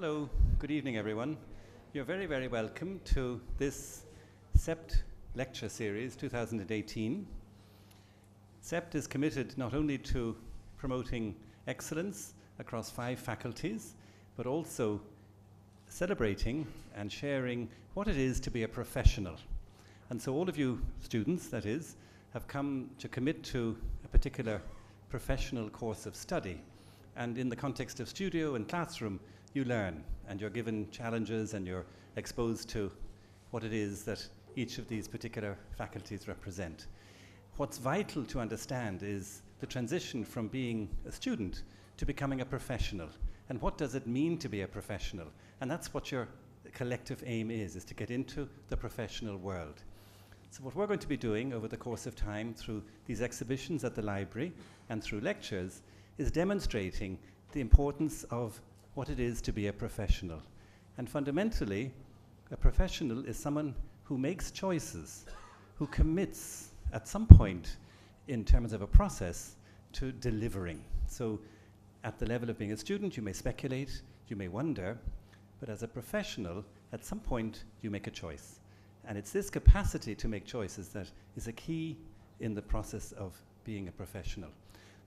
Hello, good evening everyone. You're very, very welcome to this CEPT lecture series 2018. CEPT is committed not only to promoting excellence across 5 faculties, but also celebrating and sharing what it is to be a professional. And so all of you students, that is, have come to commit to a particular professional course of study. And in the context of studio and classroom, you learn and you're given challenges and you're exposed to what it is that each of these particular faculties represent. What's vital to understand is the transition from being a student to becoming a professional. And what does it mean to be a professional? And that's what your collective aim is to get into the professional world. So what we're going to be doing over the course of time through these exhibitions at the library and through lectures is demonstrating the importance of what it is to be a professional. And fundamentally, a professional is someone who makes choices, who commits at some point in terms of a process to delivering. So at the level of being a student, you may speculate, you may wonder, but as a professional, at some point you make a choice. And it's this capacity to make choices that is a key in the process of being a professional.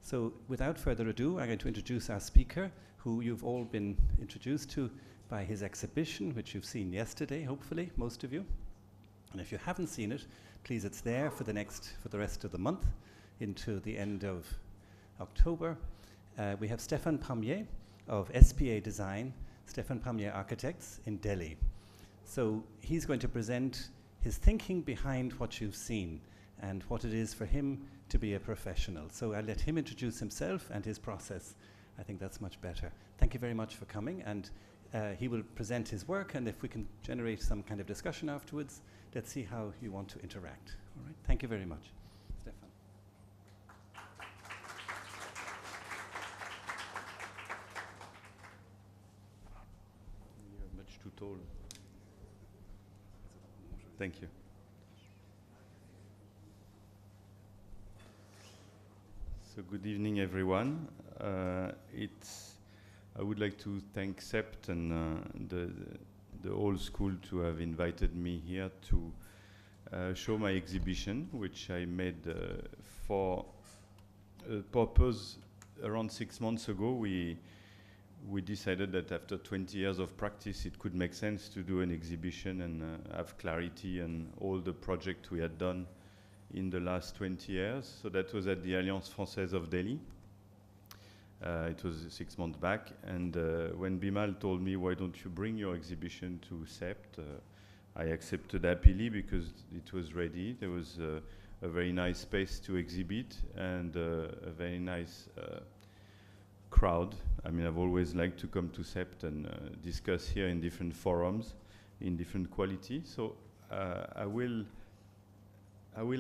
So without further ado, I'm going to introduce our speaker, who you've all been introduced to by his exhibition, which you've seen yesterday, hopefully, most of you. And if you haven't seen it, please, it's there for the rest of the month into the end of October. We have Stephane Paumier of SPA Design, Stephane Paumier Architects in Delhi. So he's going to present his thinking behind what you've seen and what it is for him to be a professional. So I'll let him introduce himself and his process. I think that's much better. Thank you very much for coming, and he will present his work, and if we can generate some kind of discussion afterwards, let's see how you want to interact. All right, thank you very much. Stephane. You're much too tall. Thank you. So good evening, everyone. I would like to thank CEPT and the whole school to have invited me here to show my exhibition, which I made for a purpose around 6 months ago. We decided that after 20 years of practice, it could make sense to do an exhibition and have clarity on all the projects we had done in the last 20 years. So that was at the Alliance Francaise of Delhi. It was 6 months back, and when Bimal told me, why don't you bring your exhibition to CEPT, I accepted happily because it was ready. There was a very nice space to exhibit and a very nice crowd. I mean, I've always liked to come to CEPT and discuss here in different forums, in different quality. So I will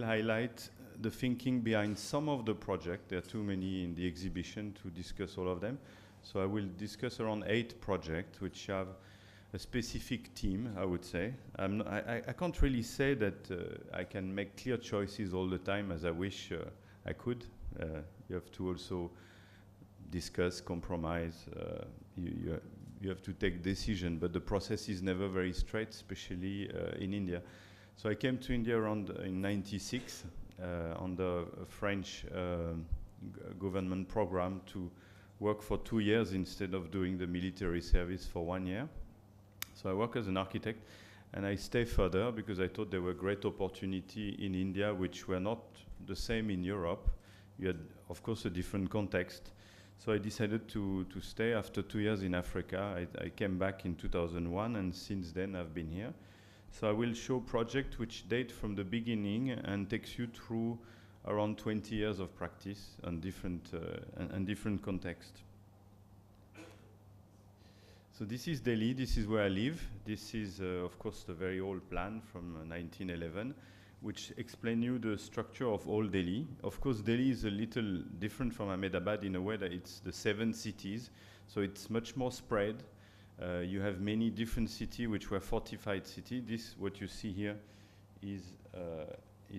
highlight the thinking behind some of the projects. There are too many in the exhibition to discuss all of them. So I will discuss around 8 projects which have a specific theme, I would say. I can't really say that I can make clear choices all the time as I wish I could. You have to also discuss, compromise. You have to take decision, but the process is never very straight, especially in India. So I came to India around in '96 under a French government program to work for 2 years instead of doing the military service for 1 year. So I work as an architect, and I stay further because I thought there were great opportunity in India which were not the same in Europe. You had, of course, a different context. So I decided to stay after 2 years in Africa. I came back in 2001, and since then I've been here. So I will show projects which date from the beginning and takes you through around 20 years of practice and different context. So this is Delhi. This is where I live. This is, of course, the very old plan from 1911, which explains you the structure of all Delhi. Of course, Delhi is a little different from Ahmedabad in a way that it's the 7 cities, so it's much more spread. You have many different cities which were fortified cities. This, what you see here, is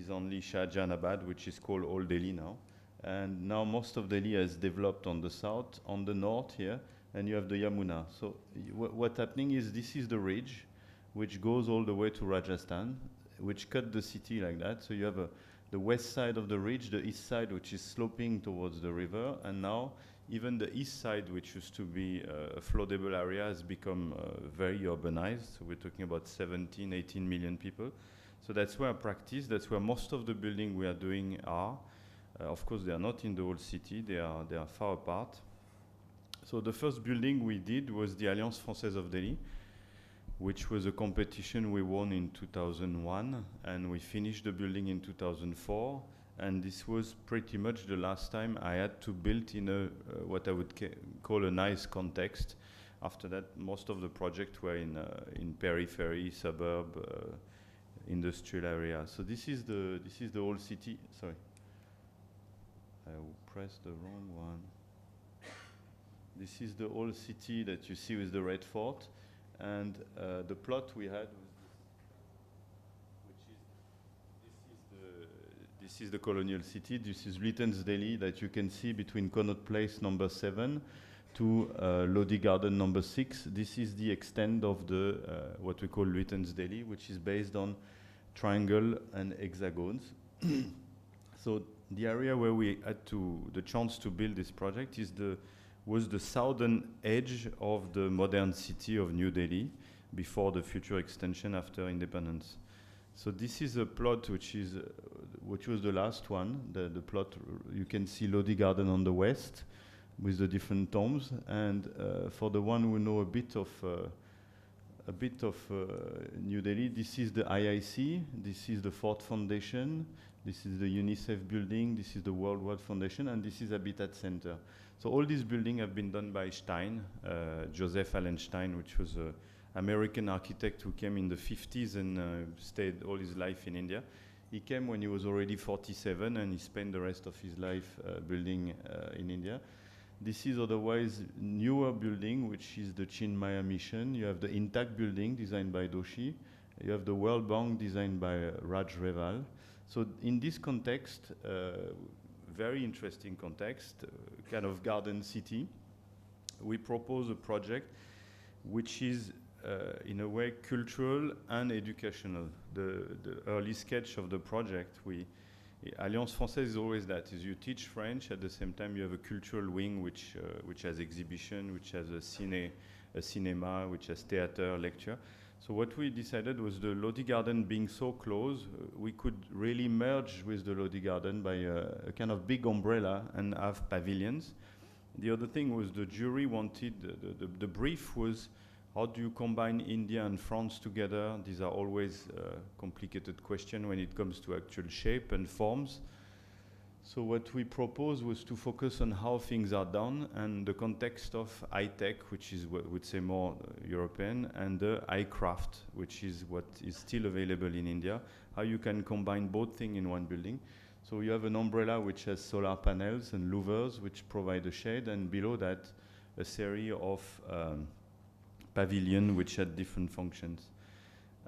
only Shahjahanabad, which is called Old Delhi now. And now most of Delhi has developed on the south. On the north here, and you have the Yamuna. So what's happening is this is the ridge, which goes all the way to Rajasthan, which cut the city like that. So you have the west side of the ridge, the east side, which is sloping towards the river, and now even the east side, which used to be a floodable area, has become very urbanized. So we're talking about 17, 18 million people. So that's where I practice. That's where most of the buildings we are doing are. Of course, they are not in the whole city. They are far apart. So the first building we did was the Alliance Francaise of Delhi, which was a competition we won in 2001, and we finished the building in 2004. And this was pretty much the last time I had to build in a what I would call a nice context. After that, most of the projects were in periphery, suburb, industrial area. So this is the whole city. Sorry, I pressed the wrong one. This is the whole city that you see with the red fort, and the plot we had was this is the colonial city. This is Lytton's Delhi that you can see between Connaught Place number 7 to Lodi Garden number 6. This is the extent of the what we call Lytton's Delhi, which is based on triangle and hexagons. So the area where we had the chance to build this project was the southern edge of the modern city of New Delhi before the future extension after independence. So this is a plot which was the last one. The plot, you can see Lodi Garden on the west with the different tombs. And for the one who know a bit of New Delhi, this is the IIC, this is the Ford Foundation, this is the UNICEF building, this is the World Wide Foundation, and this is Habitat Center. So all these buildings have been done by Stein, Joseph Allen Stein, which was an American architect who came in the 50s and stayed all his life in India. He came when he was already 47, and he spent the rest of his life building in India. This is otherwise newer building, which is the Chinmaya Mission. You have the Intact building designed by Doshi. You have the World Bank designed by Raj Reval. So in this context, very interesting context, kind of garden city, we propose a project which is in a way cultural and educational. The early sketch of the project, Alliance Francaise is always that, is you teach French, at the same time you have a cultural wing which has exhibition, which has a cinema, which has theater, lecture. So what we decided was the Lodi Garden being so close, we could really merge with the Lodi Garden by a kind of big umbrella and have pavilions. The other thing was the jury wanted, the brief was, how do you combine India and France together? These are always complicated questions when it comes to actual shape and forms. So what we proposed was to focus on how things are done and the context of high-tech, which is what would say more European, and the high-craft, which is what is still available in India, how you can combine both things in one building. So you have an umbrella which has solar panels and louvers which provide a shade, and below that a series of pavilions which had different functions.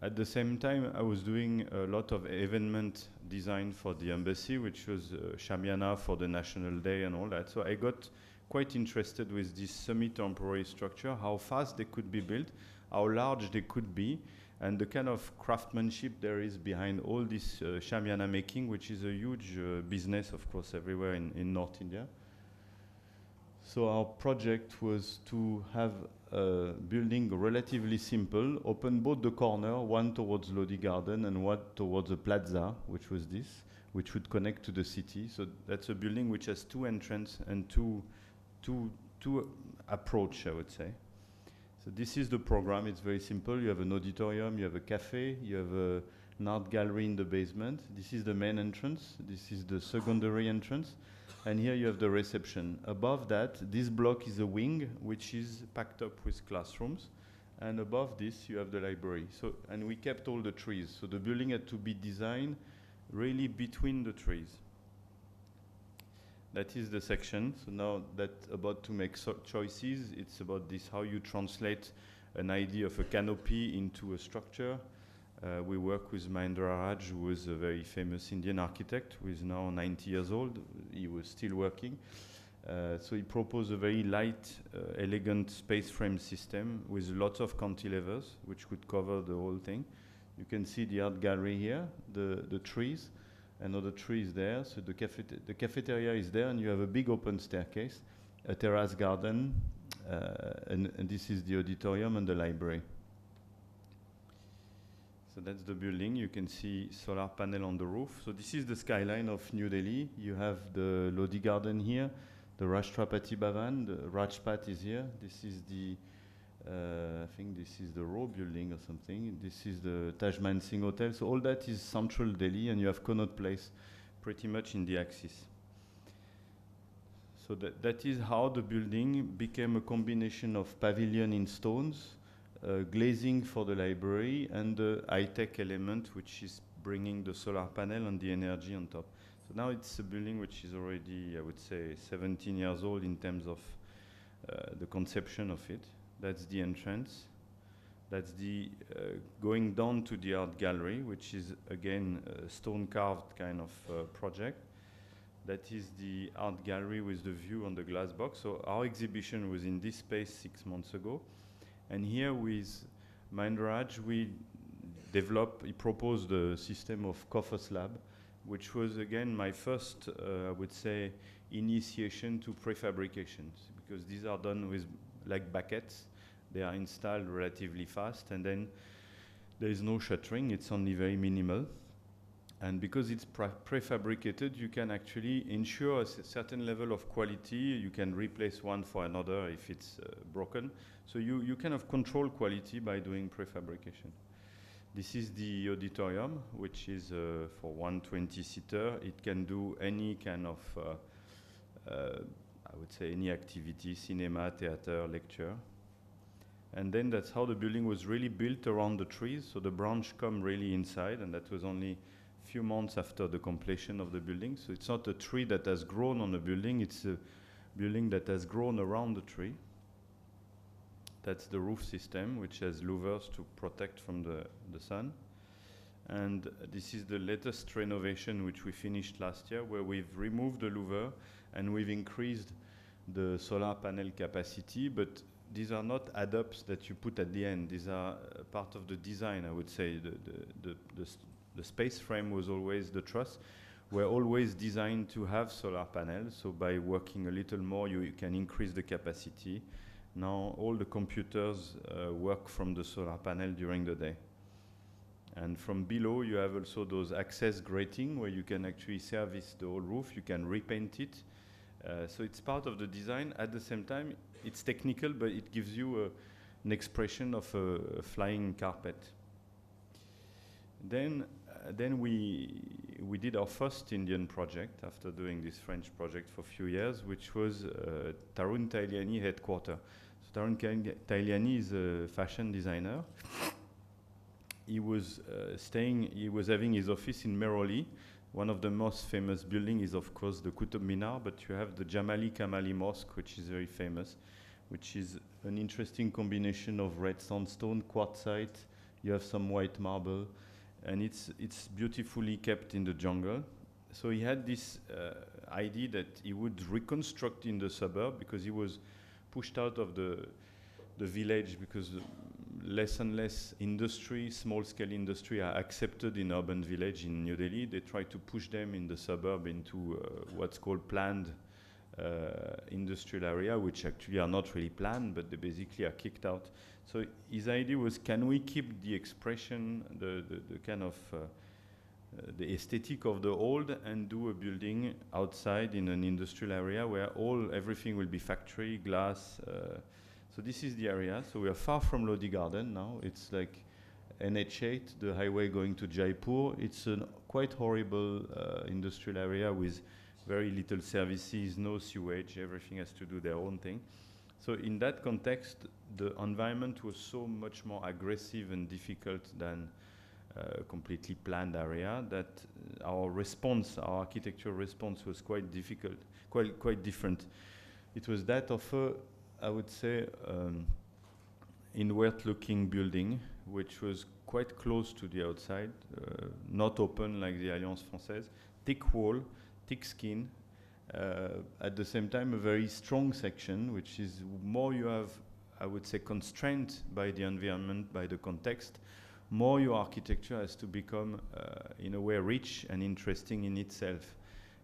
At the same time, I was doing a lot of event design for the embassy, which was Shamiana for the National Day and all that. So I got quite interested with this semi-temporary structure, how fast they could be built, how large they could be, and the kind of craftsmanship there is behind all this Shamiana making, which is a huge business, of course, everywhere in North India. So our project was to have a building relatively simple, open both the corner, one towards Lodi Garden and one towards the plaza, which was this, which would connect to the city. So that's a building which has two entrances and two approach, I would say. So this is the program. It's very simple. You have an auditorium, you have a cafe, you have an art gallery in the basement. This is the main entrance. This is the secondary entrance. And here you have the reception. Above that, this block is a wing, which is packed up with classrooms. And above this, you have the library. So, and we kept all the trees. So the building had to be designed really between the trees. That is the section. So now that's about to make choices. It's about this, how you translate an idea of a canopy into a structure. We work with Mahendra Raj, who was a very famous Indian architect, who is now 90 years old. He was still working. So he proposed a very light, elegant space frame system with lots of cantilevers, which could cover the whole thing. You can see the art gallery here, the trees, another tree is there. So the cafeteria is there, and you have a big open staircase, a terrace garden, and this is the auditorium and the library. So that's the building. You can see solar panel on the roof. So this is the skyline of New Delhi. You have the Lodi Garden here, the Rashtrapati Bhavan, the Rajpath is here. This is the, I think this is the Row building or something. This is the Taj Man Singh Hotel. So all that is central Delhi, and you have Connaught Place pretty much in the axis. So that is how the building became a combination of pavilion in stones, glazing for the library, and the high-tech element, which is bringing the solar panel and the energy on top. So now it's a building which is already, I would say, 17 years old in terms of the conception of it. That's the entrance. That's the going down to the art gallery, which is, again, a stone-carved kind of project. That is the art gallery with the view on the glass box. So our exhibition was in this space 6 months ago. And here with Mahendraj, he proposed a system of coffer slab, which was, again, my first, I would say, initiation to prefabrications, because these are done with, like, baquettes. They are installed relatively fast, and then there is no shuttering. It's only very minimal. And because it's prefabricated, you can actually ensure a certain level of quality. You can replace one for another if it's broken. So you kind of control quality by doing prefabrication. This is the auditorium, which is for 120-seater. It can do any kind of, I would say, any activity, cinema, theater, lecture. And then that's how the building was really built around the trees. So the branch come really inside, and that was only few months after the completion of the building. So it's not a tree that has grown on a building, it's a building that has grown around the tree. That's the roof system, which has louvers to protect from the sun. And this is the latest renovation, which we finished last year, where we've removed the louver and we've increased the solar panel capacity, but these are not add-ups that you put at the end. These are part of the design, I would say. The space frame was always, the truss were always designed to have solar panels. So by working a little more, you can increase the capacity. Now all the computers work from the solar panel during the day. And from below, you have also those access grating where you can actually service the whole roof. You can repaint it. So it's part of the design. At the same time, it's technical, but it gives you an expression of a flying carpet. Then we did our first Indian project after doing this French project for a few years, which was Tarun Tahiliani headquarters. So Tarun Tahiliani is a fashion designer. He was having his office in Mehrauli. One of the most famous buildings is, of course, the Qutub Minar, but you have the Jamali Kamali Mosque, which is very famous, which is an interesting combination of red sandstone, quartzite. You have some white marble. And it's beautifully kept in the jungle. So he had this idea that he would reconstruct in the suburb, because he was pushed out of the village because less and less industry, small-scale industry are accepted in urban village in New Delhi. They try to push them in the suburb into what's called planned industrial area, which actually are not really planned, but they basically are kicked out. So his idea was, can we keep the expression, the kind of the aesthetic of the old, and do a building outside in an industrial area where everything will be factory, glass. So this is the area. So we are far from Lodi Garden now. It's like NH8, the highway going to Jaipur. It's a quite horrible industrial area with very little services, no sewage. Everything has to do their own thing. So in that context, the environment was so much more aggressive and difficult than a completely planned area that our architectural response was quite difficult, quite different. It was that of I would say, inward-looking building, which was quite close to the outside, not open like the Alliance Francaise, thick wall, thick skin, at the same time a very strong section, which is more you have, I would say, constraint by the environment, by the context, more your architecture has to become, in a way, rich and interesting in itself.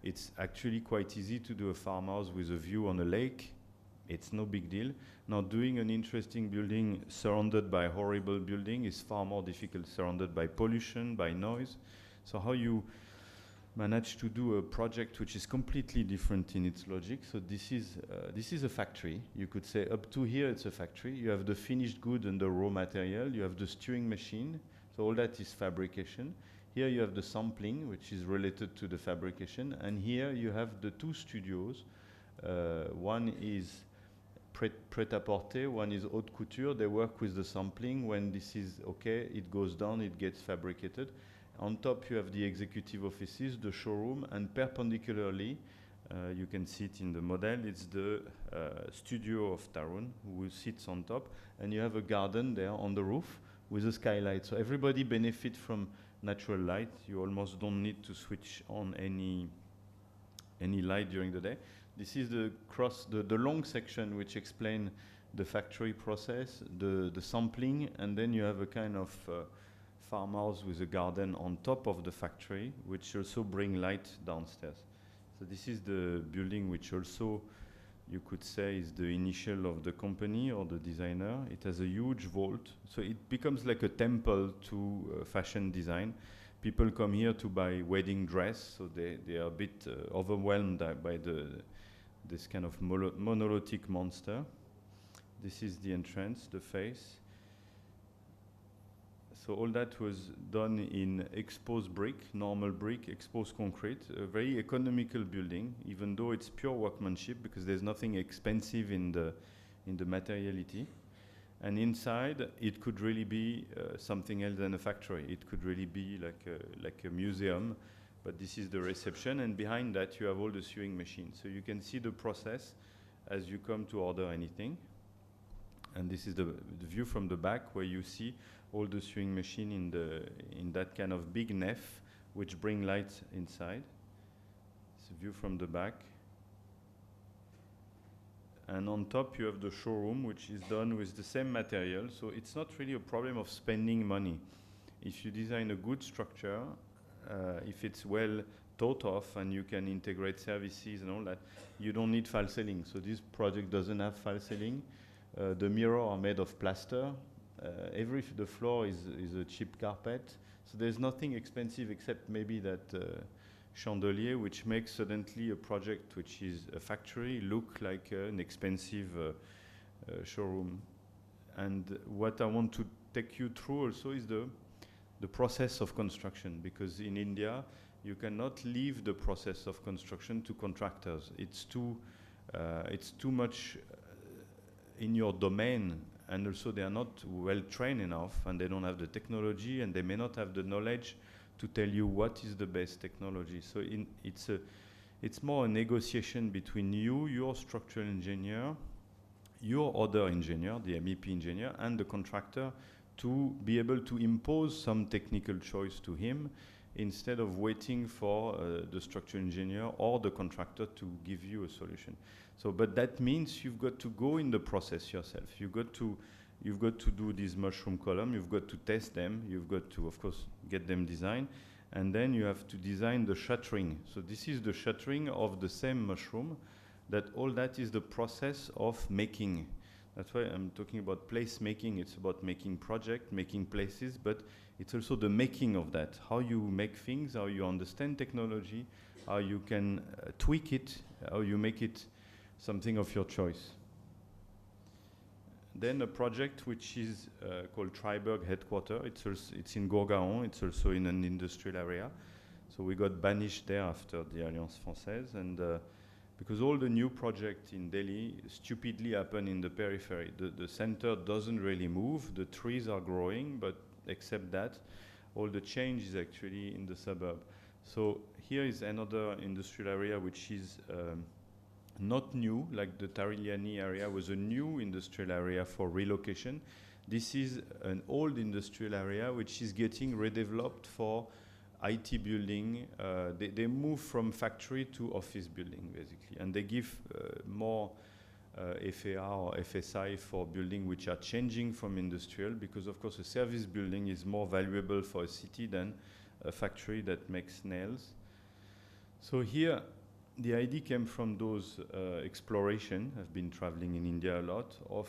It's actually quite easy to do a farmhouse with a view on a lake. It's no big deal. Now, doing an interesting building surrounded by horrible building is far more difficult, surrounded by pollution, by noise. So how you manage to do a project which is completely different in its logic. So this is a factory. You could say up to here it's a factory. You have the finished good and the raw material. You have the stewing machine. So all that is fabrication. Here you have the sampling, which is related to the fabrication. And here you have the two studios. One is prêt-à-porter, one is haute couture. They work with the sampling. When this is okay, it goes down, it gets fabricated. On top, you have the executive offices, the showroom, and perpendicularly, you can see it in the model, it's the studio of Tarun, who sits on top, and you have a garden there on the roof with a skylight. So everybody benefits from natural light. You almost don't need to switch on any light during the day. This is the long section which explains the factory process, the sampling, and then you have a kind of farmhouse with a garden on top of the factory, which also bring light downstairs. So this is the building which also, you could say, is the initial of the company or the designer. It has a huge vault, so it becomes like a temple to fashion design. People come here to buy wedding dress, so they are a bit overwhelmed by this kind of monolithic monster. This is the entrance, the face. So all that was done in exposed brick, normal brick, exposed concrete, a very economical building, even though it's pure workmanship because there's nothing expensive in the materiality. And inside, it could really be something else than a factory. It could really be like a museum, but this is the reception, and behind that you have all the sewing machines. So you can see the process as you come to order anything. And this is the view from the back where you see all the sewing machine in that kind of big nef, which bring light inside. It's a view from the back. And on top you have the showroom, which is done with the same material. So it's not really a problem of spending money. If you design a good structure, if it's well thought of and you can integrate services and all that, you don't need file ceiling. So this project doesn't have file ceiling. The mirrors are made of plaster. The floor is a cheap carpet. So there's nothing expensive except maybe that chandelier, which makes suddenly a project which is a factory look like an expensive showroom. And what I want to take you through also is the process of construction, because in India you cannot leave the process of construction to contractors. It's too much in your domain, and also they are not well trained enough, and they don't have the technology, and they may not have the knowledge to tell you what is the best technology. So it's more a negotiation between you, your structural engineer, your other engineer, the MEP engineer, and the contractor, to be able to impose some technical choice to him instead of waiting for the structural engineer or the contractor to give you a solution. So, but that means you've got to go in the process yourself. You've got to do this mushroom column. You've got to test them. You've got to, of course, get them designed, and then you have to design the shuttering. So this is the shuttering of the same mushroom. All that is the process of making. That's why I'm talking about place making. It's about making project, making places, but it's also the making of that. How you make things, how you understand technology, how you can tweak it, how you make it something of your choice. Then a project which is called Triberg Headquarter. It's in Gourgaon. It's also in an industrial area. So we got banished there after the Alliance Francaise, and because all the new projects in Delhi stupidly happen in the periphery. The center doesn't really move. The trees are growing, but except that, all the change is actually in the suburb. So here is another industrial area which is not new, like the Tarigliani area was a new industrial area for relocation. This is an old industrial area which is getting redeveloped for IT building. They move from factory to office building, basically. And they give more FAR or FSI for buildings which are changing from industrial, because, of course, a service building is more valuable for a city than a factory that makes nails. So here, the idea came from those exploration. I've been traveling in India a lot, of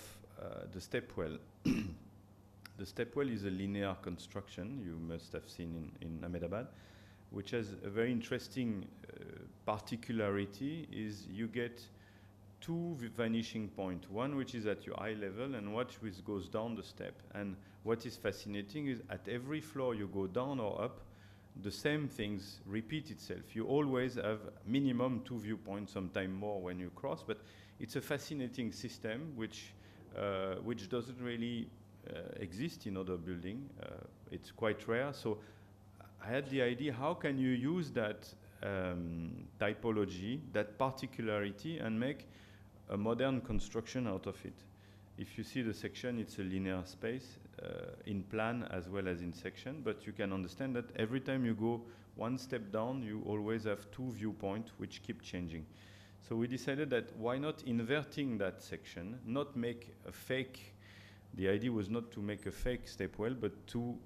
the stepwell. The stepwell is a linear construction you must have seen in Ahmedabad, which has a very interesting particularity. Is you get two vanishing points, one which is at your eye level and one which goes down the step. And what is fascinating is at every floor you go down or up, the same things repeat itself. You always have minimum 2 viewpoints, sometimes more when you cross, but it's a fascinating system which doesn't really exist in other building. It's quite rare. So I had the idea, how can you use that typology, that particularity, and make a modern construction out of it? If you see the section, it's a linear space in plan as well as in section, but you can understand that every time you go one step down, you always have 2 viewpoints which keep changing. So we decided that why not inverting that section, not make a fake. The idea was not to make a fake stepwell, but to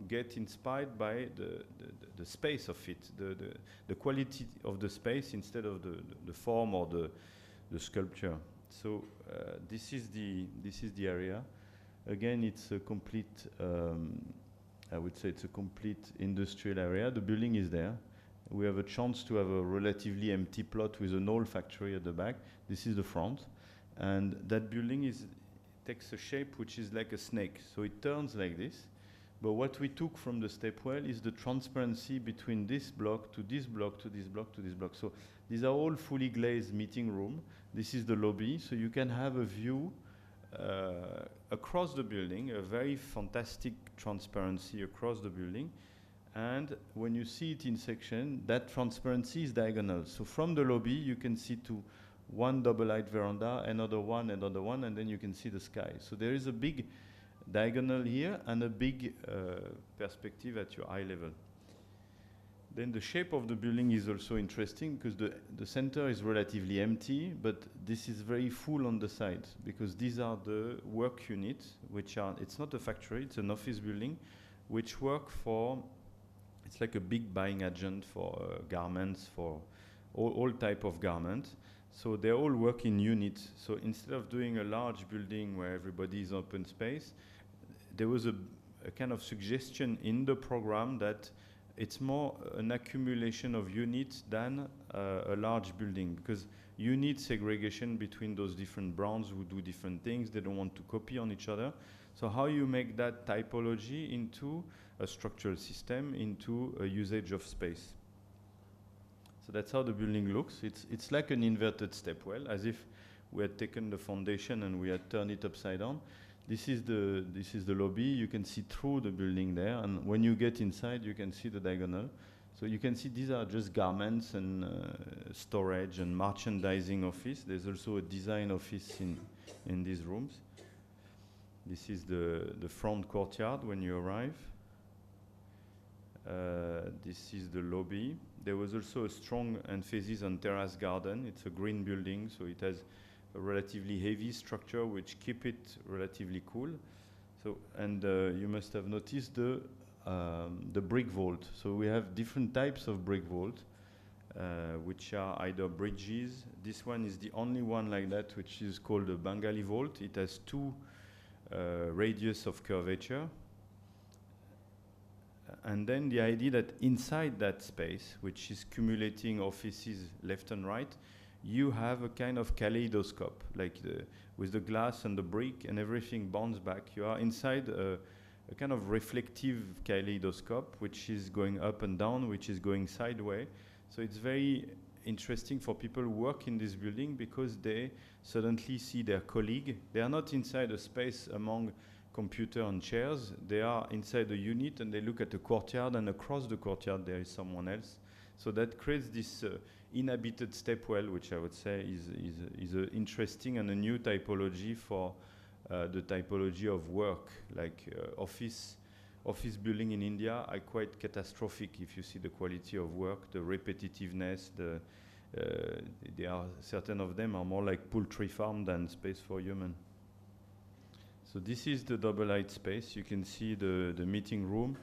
get inspired by the space of it, the quality of the space instead of the form or the sculpture. So this is the area. Again, it's a complete, I would say it's a complete industrial area. The building is there. We have a chance to have a relatively empty plot with an old factory at the back. This is the front. And that building takes a shape which is like a snake. So it turns like this. But what we took from the stepwell is the transparency between this block to this block to this block to this block. So these are all fully glazed meeting room. This is the lobby. So you can have a view across the building, a very fantastic transparency across the building. And when you see it in section, that transparency is diagonal. So from the lobby, you can see to one double-height veranda, another one, and then you can see the sky. So there is a big diagonal here and a big perspective at your eye level. Then the shape of the building is also interesting because the center is relatively empty, but this is very full on the sides because these are the work units, which are, it's not a factory, it's an office building, which work for, it's like a big buying agent for garments, for all type of garments. So they all work in units. So instead of doing a large building where everybody is open space, there was a kind of suggestion in the program that it's more an accumulation of units than a large building, because you need segregation between those different brands who do different things. They don't want to copy on each other. So how you make that typology into a structural system, into a usage of space. So that's how the building looks. It's like an inverted stepwell, as if we had taken the foundation and we had turned it upside down. This is the lobby. You can see through the building there, and when you get inside, you can see the diagonal. So you can see these are just garments and storage and merchandising office. There's also a design office in these rooms. This is the front courtyard when you arrive. This is the lobby. There was also a strong emphasis on terrace garden. It's a green building, so it has a relatively heavy structure which keep it relatively cool. So, and you must have noticed the brick vault. So we have different types of brick vault, which are either bridges. This one is the only one like that, which is called a Bengali vault. It has 2 radius of curvature. And then the idea that inside that space, which is cumulating offices left and right, you have a kind of kaleidoscope, like with the glass and the brick and everything bounce back. You are inside a kind of reflective kaleidoscope, which is going up and down, which is going sideways. So it's very interesting for people who work in this building because they suddenly see their colleague. They are not inside a space among computer and chairs. They are inside a unit and they look at the courtyard, and across the courtyard there is someone else. So that creates this inhabited stepwell, which I would say is a interesting and a new typology for the typology of work, like office office building in India are quite catastrophic if you see the quality of work, the repetitiveness, there are certain of them are more like poultry farm than space for human. So this is the double height space. You can see the meeting room.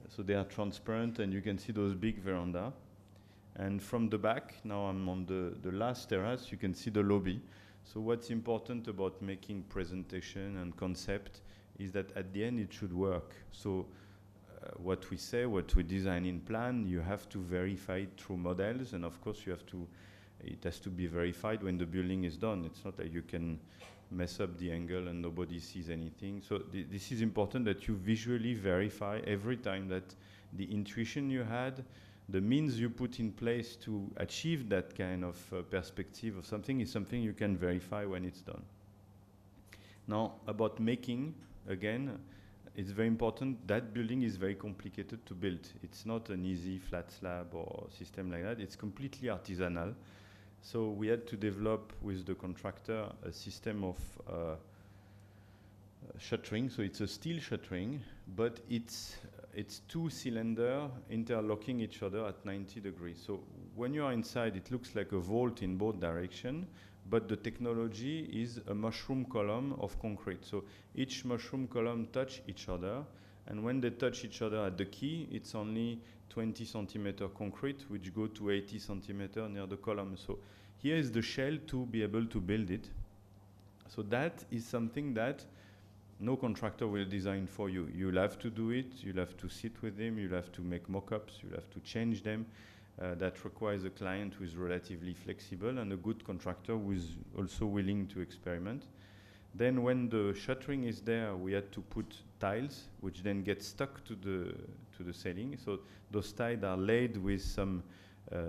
So they are transparent and you can see those big veranda. And from the back, now I'm on the last terrace, you can see the lobby. So what's important about making presentation and concept is that at the end it should work. So what we say, what we design in plan, you have to verify it through models, and of course it has to be verified when the building is done. It's not like you can mess up the angle and nobody sees anything. So this is important that you visually verify every time that the intuition you had, the means you put in place to achieve that kind of perspective of something is something you can verify when it's done. Now, about making, again, it's very important. That building is very complicated to build. It's not an easy flat slab or system like that. It's completely artisanal. So we had to develop with the contractor a system of shuttering. So it's a steel shuttering, but it's two cylinder interlocking each other at 90 degrees. So when you are inside, it looks like a vault in both directions, but the technology is a mushroom column of concrete. So each mushroom column touch each other, and when they touch each other at the key, it's only 20 centimeter concrete, which go to 80 centimeter near the column. So here is the shell to be able to build it. So that is something that no contractor will design for you. You'll have to do it, you'll have to sit with them, you'll have to make mock-ups, you'll have to change them. That requires a client who is relatively flexible and a good contractor who is also willing to experiment. Then when the shuttering is there, we had to put tiles, which then get stuck to the ceiling. So those tiles are laid with some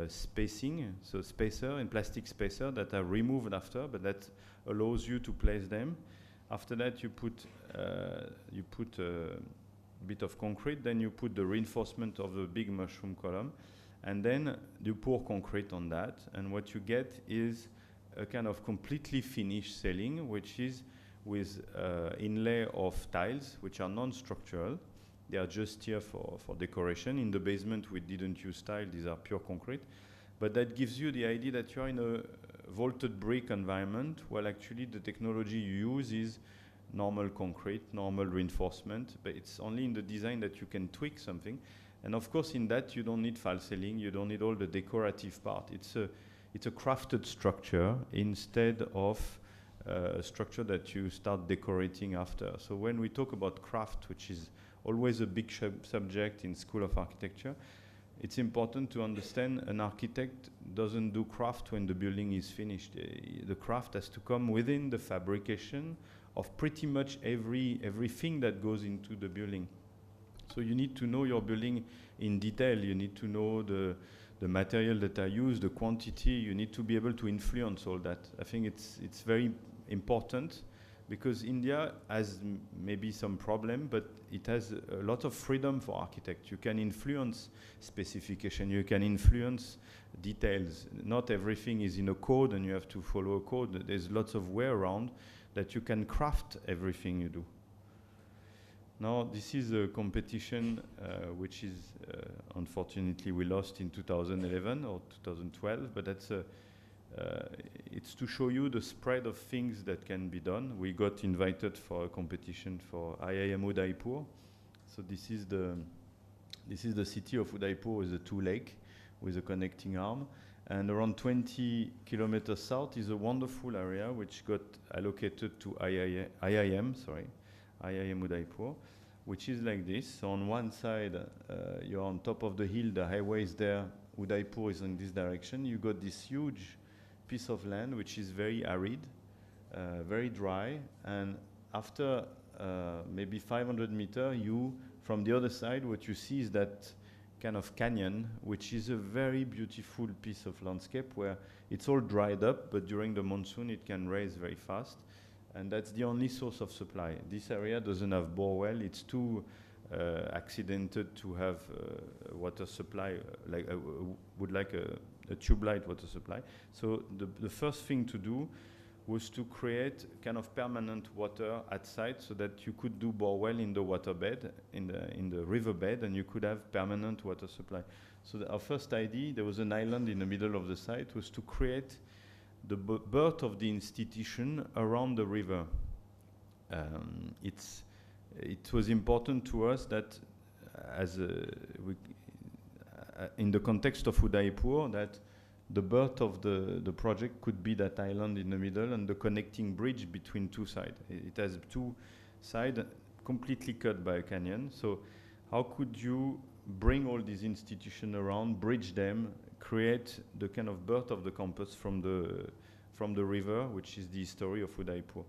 spacing, so spacer and plastic spacer that are removed after, but that allows you to place them. After that, you put a bit of concrete, then you put the reinforcement of the big mushroom column, and then you pour concrete on that, and what you get is a kind of completely finished ceiling, which is with inlay of tiles, which are non-structural. They are just here for decoration. In the basement, we didn't use tile. These are pure concrete. But that gives you the idea that you're in a vaulted brick environment, while actually the technology you use is normal concrete, normal reinforcement, but it's only in the design that you can tweak something. And of course, in that, you don't need false ceiling, you don't need all the decorative part. It's a crafted structure instead of a structure that you start decorating after. So when we talk about craft, which is always a big subject in School of Architecture, it's important to understand an architect doesn't do craft when the building is finished. The craft has to come within the fabrication of pretty much everything that goes into the building. So you need to know your building in detail. You need to know the material that are used, the quantity. You need to be able to influence all that. I think it's very important because India has maybe some problem, but it has a lot of freedom for architects. You can influence specification, you can influence details. Not everything is in a code and you have to follow a code. There's lots of way around that you can craft everything you do. Now, this is a competition which is, unfortunately, we lost in 2011 or 2012, but that's it's to show you the spread of things that can be done. We got invited for a competition for IIM Udaipur. So this is the city of Udaipur with the two lakes with a connecting arm. And around 20 kilometers south is a wonderful area which got allocated to IIM Udaipur, which is like this. So on one side, you're on top of the hill, the highway is there, Udaipur is in this direction. You got this huge piece of land which is very arid, very dry, and after maybe 500 meters, from the other side, what you see is that kind of canyon, which is a very beautiful piece of landscape where it's all dried up, but during the monsoon it can raise very fast, and that's the only source of supply. This area doesn't have borewell, it's too accidented to have water supply, would like a tube light water supply. So the first thing to do was to create kind of permanent water at site so that you could do borewell in the waterbed, in the riverbed, and you could have permanent water supply. So our first idea, there was an island in the middle of the site, was to create the birth of the institution around the river. It was important to us that in the context of Udaipur, that the birth of the project could be that island in the middle and the connecting bridge between two sides. It has two sides completely cut by a canyon. So how could you bring all these institutions around, bridge them, create the kind of birth of the campus from the river, which is the story of Udaipur.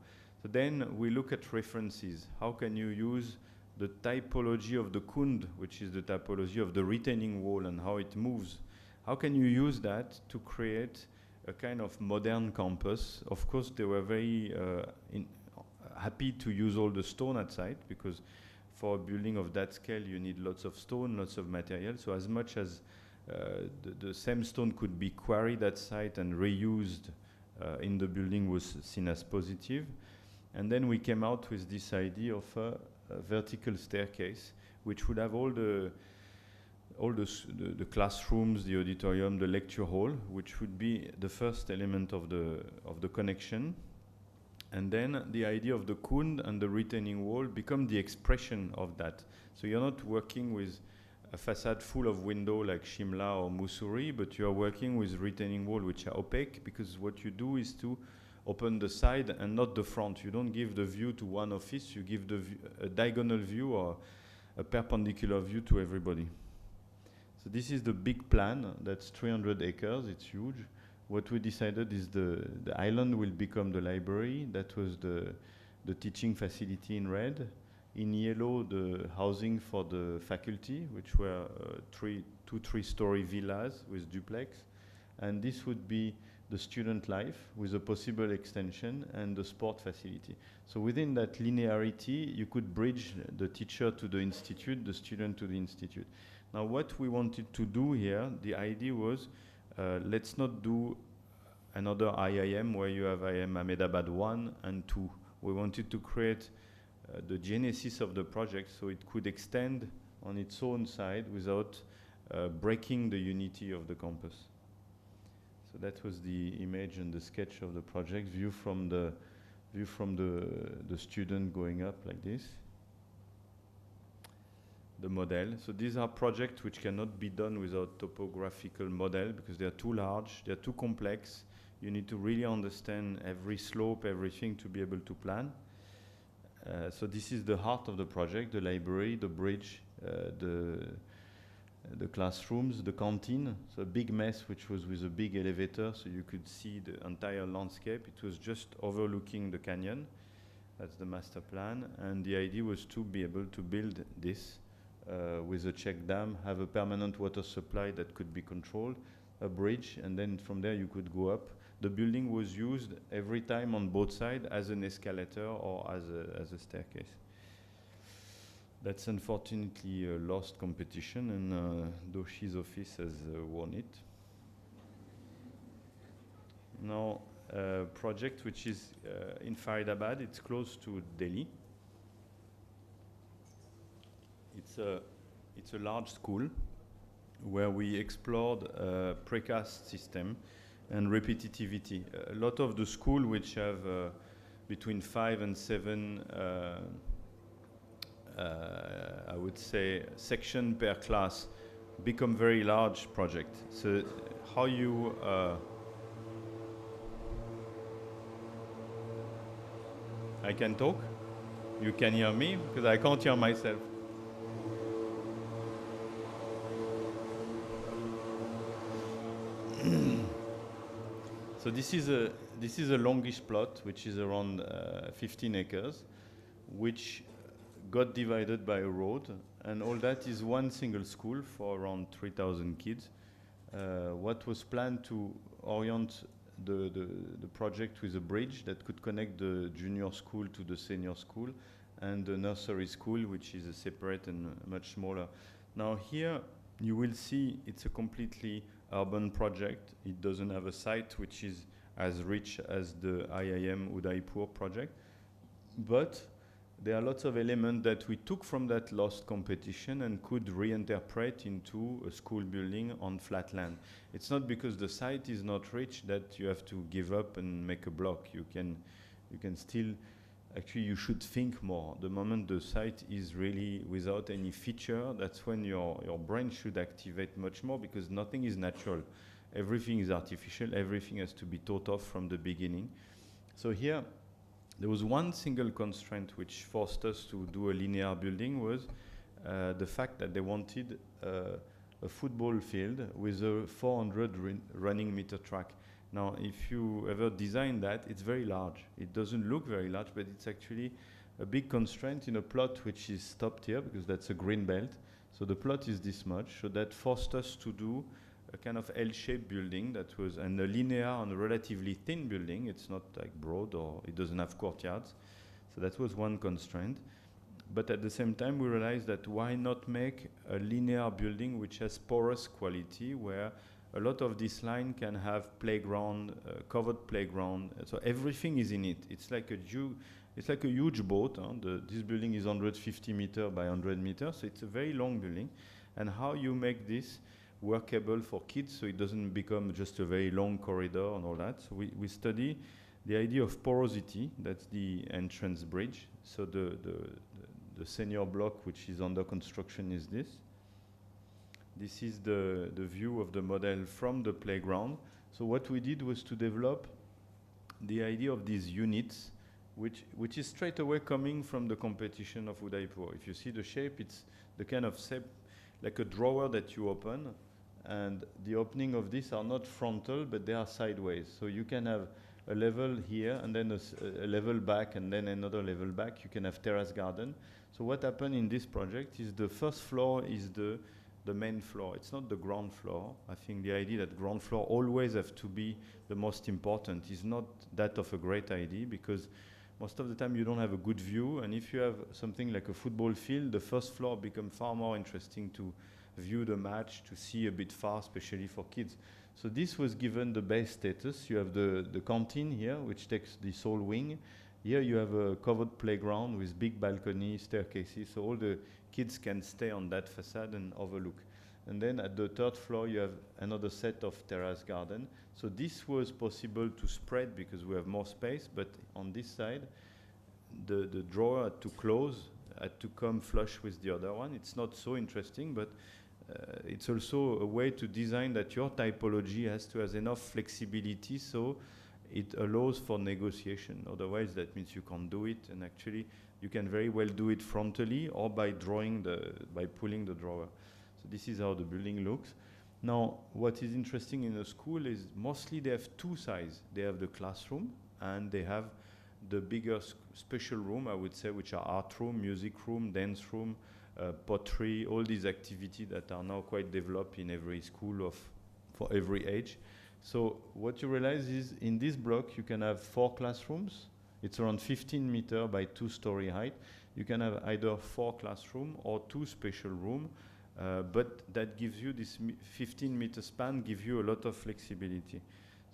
So then we look at references. How can you use the typology of the Kund, which is the typology of the retaining wall and how it moves? How can you use that to create a kind of modern campus? Of course, they were very happy to use all the stone at site, because for a building of that scale, you need lots of stone, lots of material. So as much as the same stone could be quarried at site and reused in the building was seen as positive. And then we came out with this idea of a vertical staircase, which would have all the classrooms, the auditorium, the lecture hall, which would be the first element of the connection. And then the idea of the Kund and the retaining wall become the expression of that. So you're not working with a facade full of window like Shimla or Mussoorie, but you are working with retaining wall which are opaque, because what you do is to open the side and not the front. You don't give the view to one office, you give a diagonal view or a perpendicular view to everybody. So this is the big plan. That's 300 acres, it's huge. What we decided is the island will become the library. That was the teaching facility in red. In yellow, the housing for the faculty, which were two, three-story villas with duplex. And this would be the student life with a possible extension and the sport facility. So within that linearity, you could bridge the teacher to the institute, the student to the institute. Now what we wanted to do here, the idea was, let's not do another IIM where you have IIM Ahmedabad 1 and 2. We wanted to create the genesis of the project so it could extend on its own side without breaking the unity of the campus. So that was the image and the sketch of the project, view from the student going up like this. The model. So these are projects which cannot be done without topographical model because they are too large, they are too complex. You need to really understand every slope, everything to be able to plan. So this is the heart of the project, the library, the bridge, the classrooms, the canteen. So a big mess which was with a big elevator so you could see the entire landscape. It was just overlooking the canyon. That's the master plan. And the idea was to be able to build this with a check dam, have a permanent water supply that could be controlled, a bridge, and then from there you could go up. The building was used every time on both sides as an escalator or as a staircase. That's unfortunately a lost competition, and Doshi's office has won it. Now, a project which is in Faridabad, it's close to Delhi. It's a large school where we explored a precast system and repetitivity. A lot of the school which have between 5 and 7 I would say section per class become very large project. So how you I can talk? You can hear me? Because I can't hear myself. So this is a longish plot which is around 15 acres, which got divided by a road, and all that is one single school for around 3,000 kids. What was planned to orient the project with a bridge that could connect the junior school to the senior school and the nursery school, which is a separate and much smaller. Now here you will see it's a completely urban project. It doesn't have a site which is as rich as the IIM Udaipur project, but there are lots of elements that we took from that lost competition and could reinterpret into a school building on flat land. It's not because the site is not rich that you have to give up and make a block. You can still, actually you should think more. The moment the site is really without any feature, that's when your brain should activate much more, because nothing is natural. Everything is artificial, everything has to be thought of from the beginning. So here, there was one single constraint which forced us to do a linear building, was the fact that they wanted a football field with a 400 running meter track. Now, if you ever design that, it's very large. It doesn't look very large, but it's actually a big constraint in a plot which is stopped here, because that's a green belt. So the plot is this much, so that forced us to do a kind of L-shaped building that was a linear and a relatively thin building. It's not like broad, or it doesn't have courtyards. So that was one constraint. But at the same time, we realized that why not make a linear building which has porous quality, where a lot of this line can have playground, covered playground. So everything is in it. It's like a huge boat. This building is 150 meters by 100 meters, so it's a very long building. And how you make this workable for kids, so it doesn't become just a very long corridor and all that. So we study the idea of porosity. That's the entrance bridge. So the senior block which is under construction is this. This is the view of the model from the playground. So what we did was to develop the idea of these units, which is straight away coming from the competition of Udaipur. If you see the shape, it's the kind of shape like a drawer that you open, and the opening of this are not frontal, but they are sideways. So you can have a level here, and then a level back, and then another level back. You can have terrace garden. So what happened in this project is the first floor is the main floor. It's not the ground floor. I think the idea that ground floor always have to be the most important is not that of a great idea, because most of the time you don't have a good view, and if you have something like a football field, the first floor becomes far more interesting to view the match, to see a bit far, especially for kids. So this was given the base status. You have the canteen here, which takes this whole wing. Here you have a covered playground with big balcony, staircases, so all the kids can stay on that facade and overlook. And then at the third floor you have another set of terrace garden. So this was possible to spread because we have more space, but on this side the drawer had to close, had to come flush with the other one. It's not so interesting, but it's also a way to design that your typology has to have enough flexibility so it allows for negotiation. Otherwise that means you can't do it, and actually you can very well do it frontally or by pulling the drawer. So this is how the building looks. Now what is interesting in a school is mostly they have two sides. They have the classroom and they have the bigger special room, I would say, which are art room, music room, dance room, pottery, all these activities that are now quite developed in every school for every age. So what you realize is in this block you can have 4 classrooms. It's around 15 meters by 2-story height. You can have either 4 classrooms or 2 special rooms, but that gives you this 15-meter span, gives you a lot of flexibility.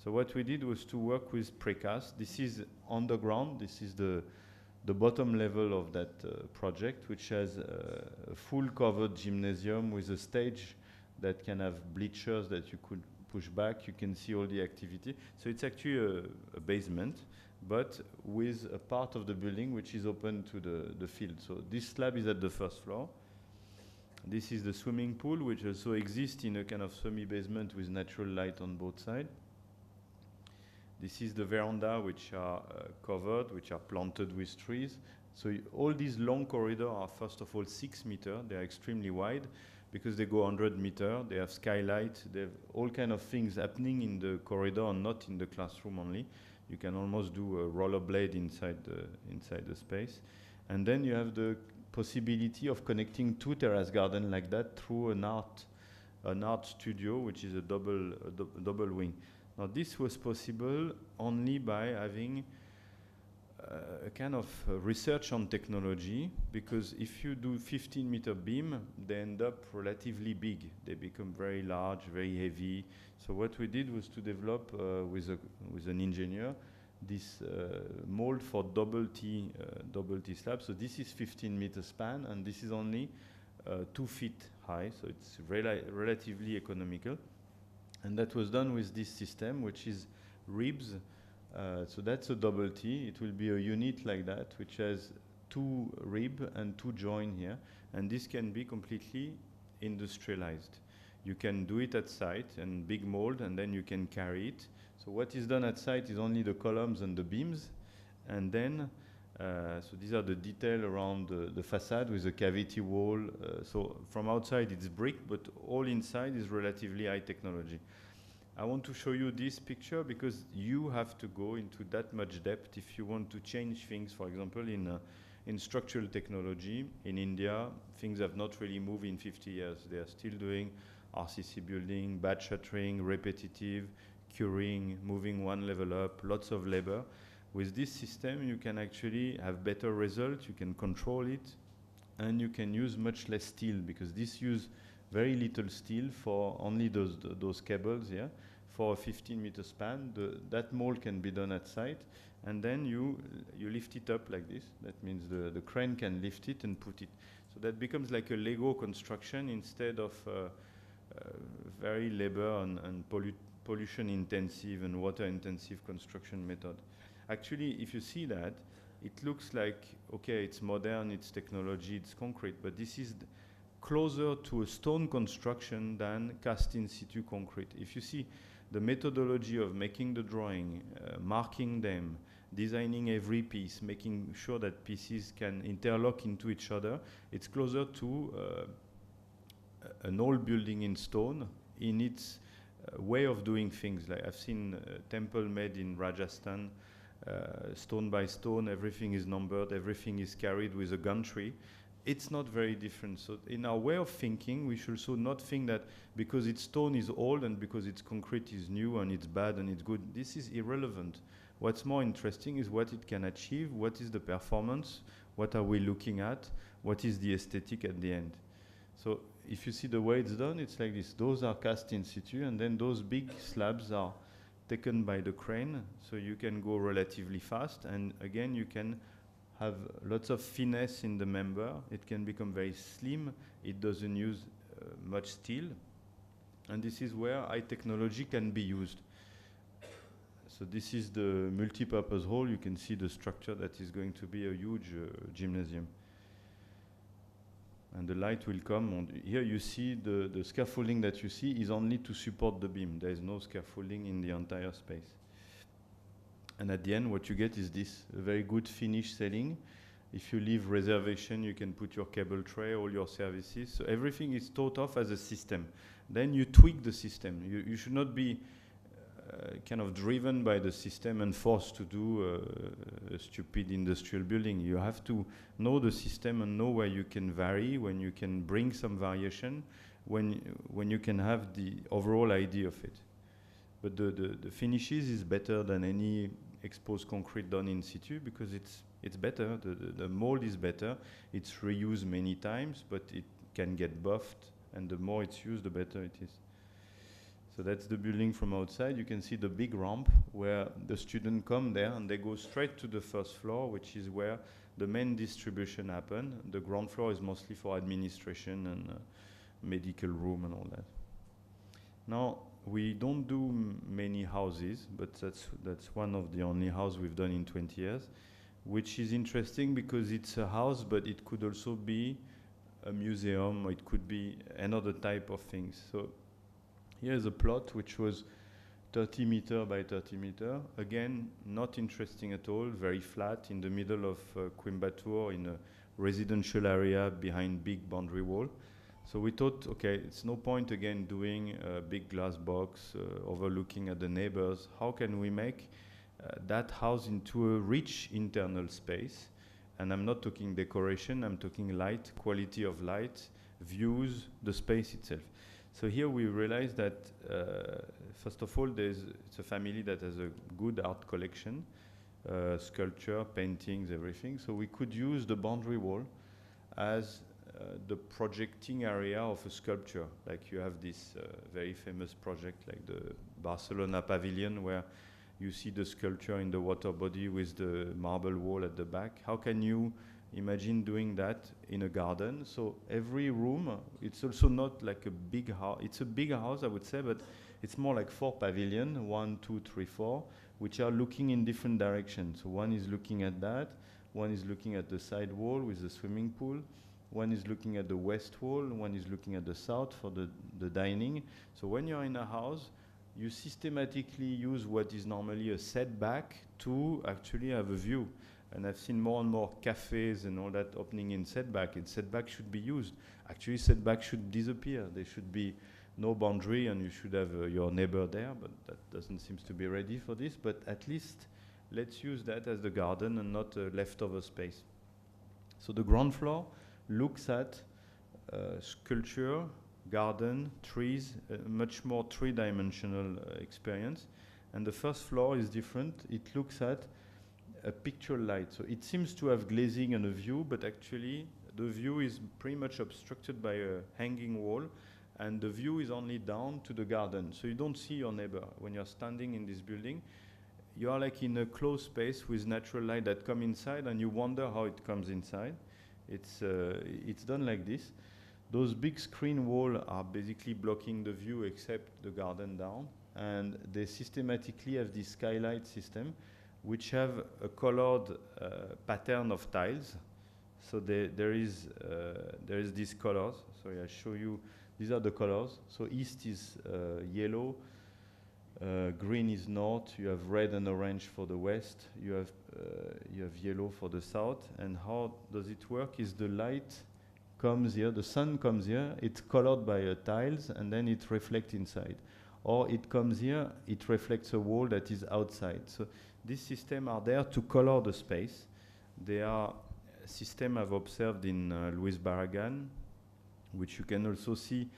So what we did was to work with precast. This is underground. This is the bottom level of that project, which has a full covered gymnasium with a stage that can have bleachers that you could push back. You can see all the activity. So it's actually a basement, but with a part of the building which is open to the field. So this slab is at the first floor. This is the swimming pool, which also exists in a kind of semi-basement with natural light on both sides. This is the veranda, which are covered, which are planted with trees. So all these long corridors are, first of all, 6 meters. They are extremely wide because they go 100 meters. They have skylight. They have all kind of things happening in the corridor and not in the classroom only. You can almost do a rollerblade inside the space. And then you have the possibility of connecting 2 terrace gardens like that through an art studio, which is a double wing. Now this was possible only by having a kind of research on technology, because if you do 15-meter beam, they end up relatively big. They become very large, very heavy. So what we did was to develop with an engineer this mold for double T slab. So this is 15-meter span, and this is only 2 feet high, so it's relatively economical. And that was done with this system, which is ribs. So that's a double T. It will be a unit like that, which has 2 rib and 2 join here. And this can be completely industrialized. You can do it at site and big mold, and then you can carry it. So what is done at site is only the columns and the beams. And then, so these are the detail around the facade with a cavity wall. So from outside it's brick, but all inside is relatively high technology. I want to show you this picture because you have to go into that much depth if you want to change things. For example, in structural technology in India, things have not really moved in 50 years. They are still doing RCC building, batch shuttering, repetitive, curing, moving one level up, lots of labor. With this system, you can actually have better results, you can control it, and you can use much less steel, because this use very little steel for only those cables here. For a 15-meter span, that mold can be done at site, and then you lift it up like this. That means the crane can lift it and put it. So that becomes like a Lego construction instead of very labor and pollution intensive and water intensive construction method. Actually, if you see that, it looks like, okay, it's modern, it's technology, it's concrete, but this is closer to a stone construction than cast in situ concrete. If you see the methodology of making the drawing, marking them, designing every piece, making sure that pieces can interlock into each other, it's closer to an old building in stone in its way of doing things. Like I've seen a temple made in Rajasthan, stone by stone, everything is numbered, everything is carried with a gantry. It's not very different. So in our way of thinking, we should also not think that because it's stone is old and because it's concrete is new and it's bad and it's good. This is irrelevant. What's more interesting is what it can achieve, what is the performance, what are we looking at, what is the aesthetic at the end. So if you see the way it's done, it's like this. Those are cast in situ, and then those big slabs are taken by the crane, so you can go relatively fast, and again you can have lots of finesse in the member. It can become very slim. It doesn't use much steel, and this is where high technology can be used. So this is the multi-purpose hall. You can see the structure that is going to be a huge gymnasium. And the light will come on. Here you see the scaffolding that you see is only to support the beam. There is no scaffolding in the entire space. And at the end, what you get is this, a very good finished ceiling. If you leave reservation, you can put your cable tray, all your services. So everything is thought of as a system. Then you tweak the system. You should not be kind of driven by the system and forced to do a stupid industrial building. You have to know the system and know where you can vary, when you can bring some variation, when you can have the overall idea of it. But the finishes is better than any exposed concrete done in situ, because it's better. The mold is better. It's reused many times, but it can get buffed, and the more it's used, the better it is. So that's the building from outside. You can see the big ramp where the students come there and they go straight to the first floor, which is where the main distribution happen. The ground floor is mostly for administration and medical room and all that. Now, we don't do many houses, but that's one of the only house we've done in 20 years, which is interesting because it's a house, but it could also be a museum, or it could be another type of things. So here's a plot which was 30 meter by 30 meter. Again, not interesting at all, very flat in the middle of Coimbatore in a residential area behind big boundary wall. So we thought, okay, it's no point again doing a big glass box overlooking at the neighbors. How can we make that house into a rich internal space? And I'm not talking decoration, I'm talking light, quality of light, views, the space itself. So here we realize that, first of all, it's a family that has a good art collection. sculpture, paintings, everything. So we could use the boundary wall as the projecting area of a sculpture. Like you have this very famous project like the Barcelona Pavilion, where you see the sculpture in the water body with the marble wall at the back. How can you imagine doing that in a garden? So every room, it's also not like a big house. It's a big house, I would say, but it's more like 4 pavilions, 1, 2, 3, 4, which are looking in different directions. So one is looking at that, one is looking at the side wall with the swimming pool, one is looking at the west wall, one is looking at the south for the dining. So when you're in a house, you systematically use what is normally a setback to actually have a view. And I've seen more and more cafes and all that opening in setback, and setback should be used. Actually, setback should disappear. There should be no boundary, and you should have your neighbor there, but that doesn't seem to be ready for this. But at least let's use that as the garden and not a leftover space. So the ground floor looks at sculpture, garden, trees, a much more three-dimensional experience. And the first floor is different. It looks at a picture light. So it seems to have glazing and a view, but actually the view is pretty much obstructed by a hanging wall, and the view is only down to the garden. So you don't see your neighbor. When you're standing in this building, you are like in a closed space with natural light that come inside, and you wonder how it comes inside. It's done like this. Those big screen walls are basically blocking the view except the garden down, and they systematically have this skylight system which have a colored pattern of tiles. So there is these colors. Sorry, I show you. These are the colors. So east is yellow, green is north. You have red and orange for the west. You have yellow for the south. And how does it work? Is the light comes here, the sun comes here. It's colored by tiles, and then it reflects inside. Or it comes here, it reflects a wall that is outside. So these systems are there to color the space. They are a system I've observed in Louis Barragan, which you can also see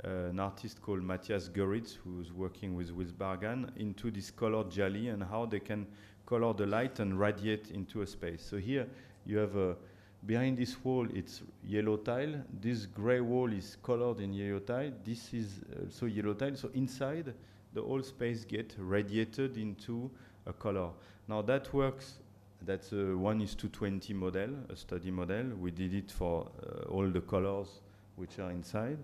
an artist called Matthias Göritz, who's working with Barragan, into this colored jelly and how they can color the light and radiate into a space. So here you have behind this wall, it's yellow tile. This gray wall is colored in yellow tile. This is also yellow tile. So inside, the whole space gets radiated into a color. Now that works. That's a 1:20 model, a study model. We did it for all the colors which are inside.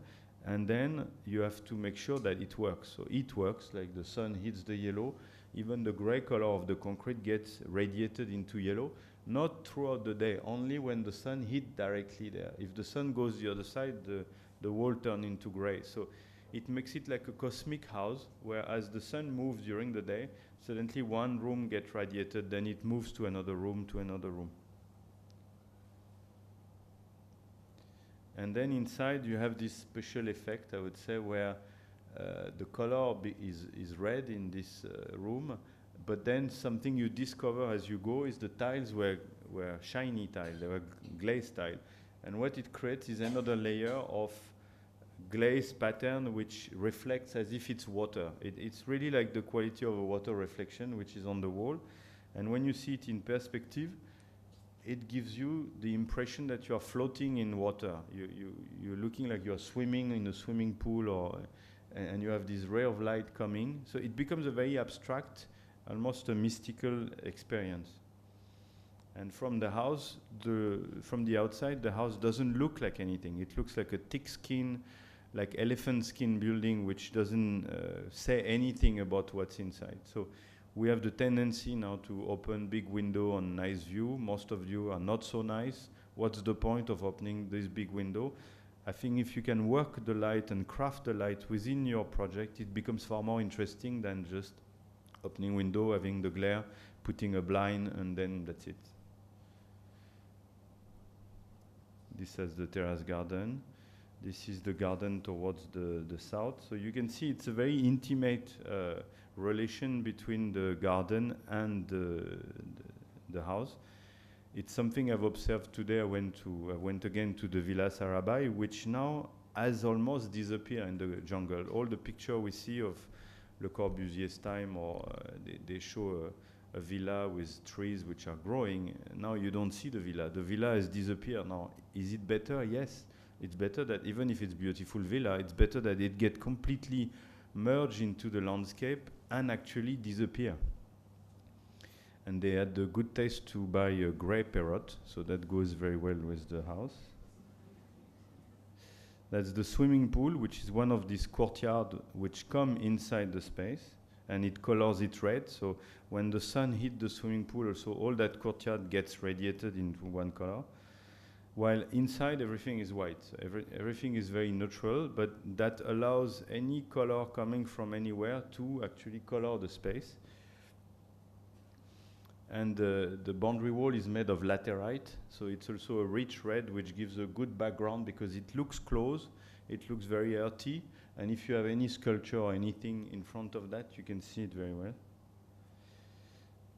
And then you have to make sure that it works. So it works, like the sun hits the yellow. Even the gray color of the concrete gets radiated into yellow. Not throughout the day, only when the sun hits directly there. If the sun goes the other side, the wall turns into gray. So it makes it like a cosmic house, where as the sun moves during the day, suddenly one room gets radiated, then it moves to another room, to another room. And then inside you have this special effect, I would say, where the color is red in this room, but then something you discover as you go is the tiles were shiny tiles, they were glazed tiles. And what it creates is another layer of glaze pattern which reflects as if it's water. It's really like the quality of a water reflection which is on the wall. And when you see it in perspective, it gives you the impression that you are floating in water. You're looking like you're swimming in a swimming pool, and you have this ray of light coming. So it becomes a very abstract, almost a mystical experience. And from the house, from the outside, the house doesn't look like anything. It looks like a thick skin, like elephant skin building, which doesn't say anything about what's inside. So we have the tendency now to open big window on nice view. Most of you are not so nice. What's the point of opening this big window? I think if you can work the light and craft the light within your project, it becomes far more interesting than just opening window, having the glare, putting a blind, and then that's it. This is the terrace garden. This is the garden towards the south. So you can see it's a very intimate relation between the garden and the house. It's something I've observed today. I went again to the Villa Sarabai, which now has almost disappeared in the jungle. All the picture we see of Le Corbusier's time, or they show a villa with trees which are growing. Now you don't see the villa. The villa has disappeared. Now, is it better? Yes. It's better that even if it's beautiful villa, it's better that it get completely merged into the landscape and actually disappear. And they had the good taste to buy a grey parrot, so that goes very well with the house. That's the swimming pool, which is one of these courtyards which come inside the space, and it colors it red. So when the sun hit the swimming pool, also all that courtyard gets radiated into one color. While inside everything is white. So everything is very neutral, but that allows any color coming from anywhere to actually color the space. And the boundary wall is made of laterite, so it's also a rich red, which gives a good background because it looks close, it looks very earthy, and if you have any sculpture or anything in front of that, you can see it very well.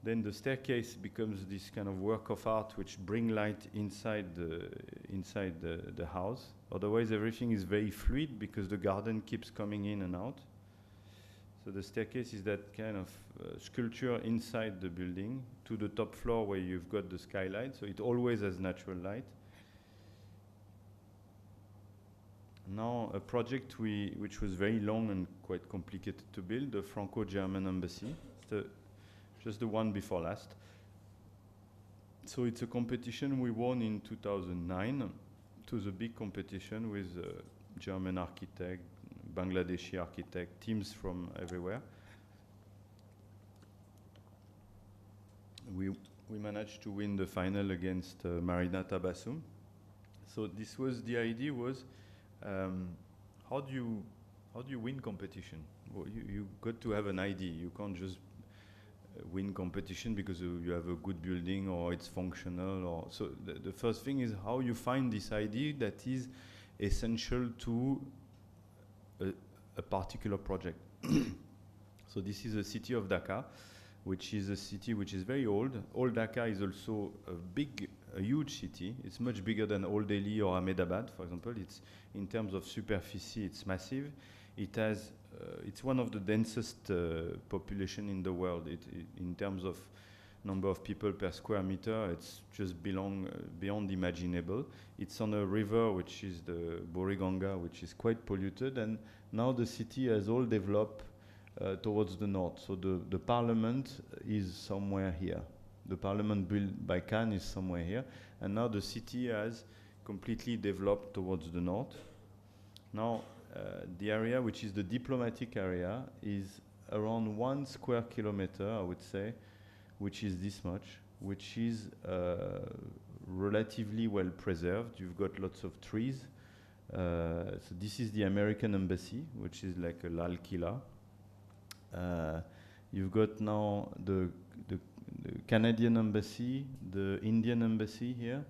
Then the staircase becomes this kind of work of art which bring light inside the house. Otherwise, everything is very fluid because the garden keeps coming in and out. So the staircase is that kind of sculpture inside the building to the top floor where you've got the skylight, so it always has natural light. Now a project which was very long and quite complicated to build, the Franco-German embassy, just the one before last. So it's a competition we won in 2009. It was a big competition with German architect, Bangladeshi architect, teams from everywhere. We managed to win the final against Marina Tabassum. So this was the idea was how do you win competition? Well, you got to have an idea. You can't just win competition because you have a good building or it's functional. Or so the first thing is how you find this idea that is essential to a particular project. So this is the city of Dhaka, which is a city which is very old. Old Dhaka is also a huge city. It's much bigger than Old Delhi or Ahmedabad, for example. It's in terms of superficie, it's massive. It has, it's one of the densest population in the world. In terms of number of people per square meter, it's just beyond imaginable. It's on a river which is the Buriganga, which is quite polluted, and now the city has all developed towards the north. So the parliament is somewhere here. The parliament built by Khan is somewhere here, and now the city has completely developed towards the north. Now the area which is the diplomatic area is around 1 square kilometer, I would say, which is this much, which is relatively well preserved. You've got lots of trees. So this is the American embassy, which is like a Lal Killa. You've got now the Canadian embassy, the Indian embassy here,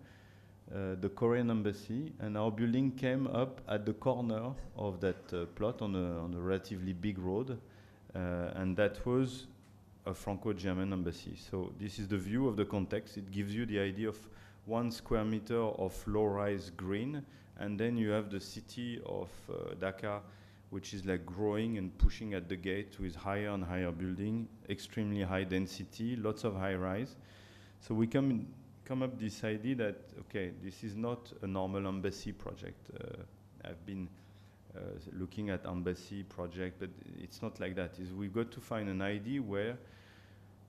the Korean embassy, and our building came up at the corner of that plot on a relatively big road, and that was a Franco-German embassy. So this is the view of the context. It gives you the idea of 1 square meter of low-rise green, and then you have the city of Dhaka, which is like growing and pushing at the gate with higher and higher building, extremely high density, lots of high-rise. So we come up this idea that, okay, this is not a normal embassy project. I've been looking at embassy project, but it's not like that. We've got to find an idea where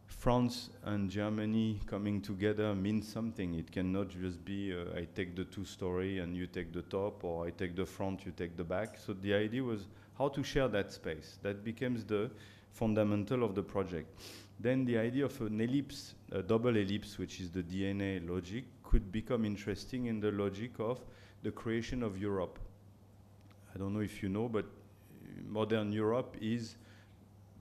France and Germany coming together means something. It cannot just be I take the 2-story and you take the top, or I take the front, you take the back. So the idea was how to share that space. That becomes the fundamental of the project. Then the idea of an ellipse, a double ellipse, which is the DNA logic, could become interesting in the logic of the creation of Europe. I don't know if you know, but modern Europe is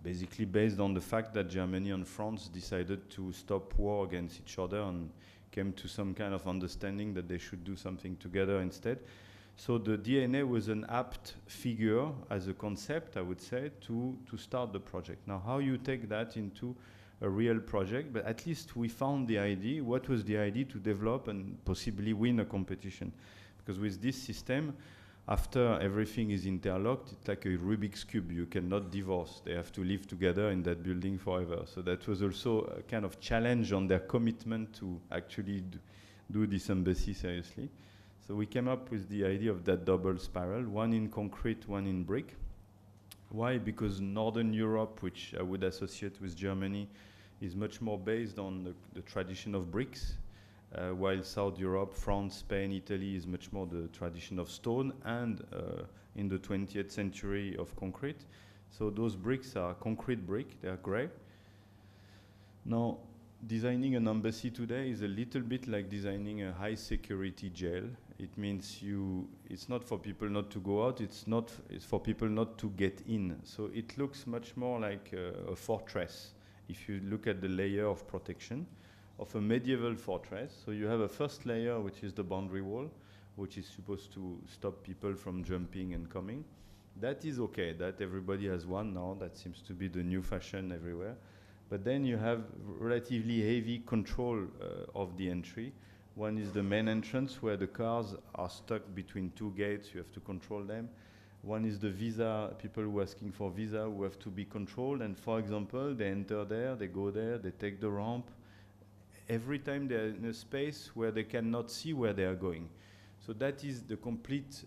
basically based on the fact that Germany and France decided to stop war against each other and came to some kind of understanding that they should do something together instead. So the DNA was an apt figure as a concept, I would say, to start the project. Now, how you take that into a real project, but at least we found the idea. What was the idea to develop and possibly win a competition? Because with this system, after everything is interlocked, it's like a Rubik's Cube. You cannot divorce. They have to live together in that building forever. So that was also a kind of challenge on their commitment to actually do this embassy seriously. So we came up with the idea of that double spiral, one in concrete, one in brick. Why? Because Northern Europe, which I would associate with Germany, is much more based on the tradition of bricks, while South Europe, France, Spain, Italy is much more the tradition of stone, and in the 20th century of concrete. So those bricks are concrete brick, they are gray. Now, designing an embassy today is a little bit like designing a high security jail. It means it's not for people not to go out, it's for people not to get in. So it looks much more like a fortress if you look at the layer of protection of a medieval fortress. So you have a first layer, which is the boundary wall, which is supposed to stop people from jumping and coming. That is okay, that everybody has one now, that seems to be the new fashion everywhere. But then you have relatively heavy control of the entry. One is the main entrance, where the cars are stuck between two gates, you have to control them. One is the visa, people who are asking for visa who have to be controlled. And for example, they enter there, they go there, they take the ramp. Every time they're in a space where they cannot see where they are going. So that is the complete,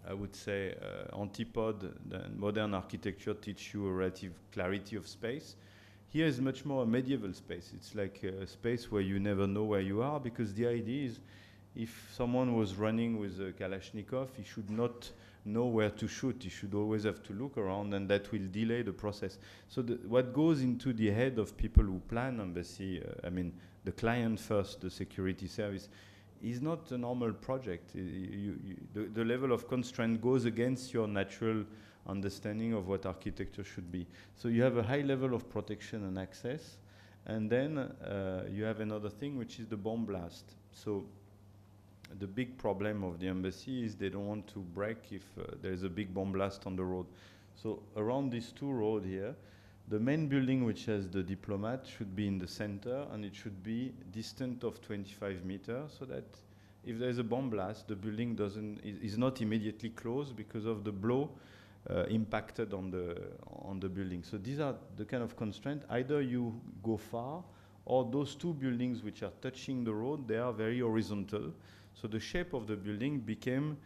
I would say, antipode. The modern architecture teach you a relative clarity of space. Here is much more a medieval space. It's like a space where you never know where you are, because the idea is if someone was running with a Kalashnikov, he should not know where to shoot. He should always have to look around, and that will delay the process. So what goes into the head of people who plan embassy, I mean, the client first, the security service, is not a normal project. The level of constraint goes against your natural understanding of what architecture should be. So you have a high level of protection and access, and then you have another thing, which is the bomb blast. So the big problem of the embassy is they don't want to break if there's a big bomb blast on the road. So around these two roads here, the main building, which has the diplomat, should be in the center, and it should be distant of 25 meters, so that if there's a bomb blast, the building is not immediately closed because of the blow impacted on the building. So these are the kind of constraint. Either you go far, or those two buildings which are touching the road, they are very horizontal. So the shape of the building became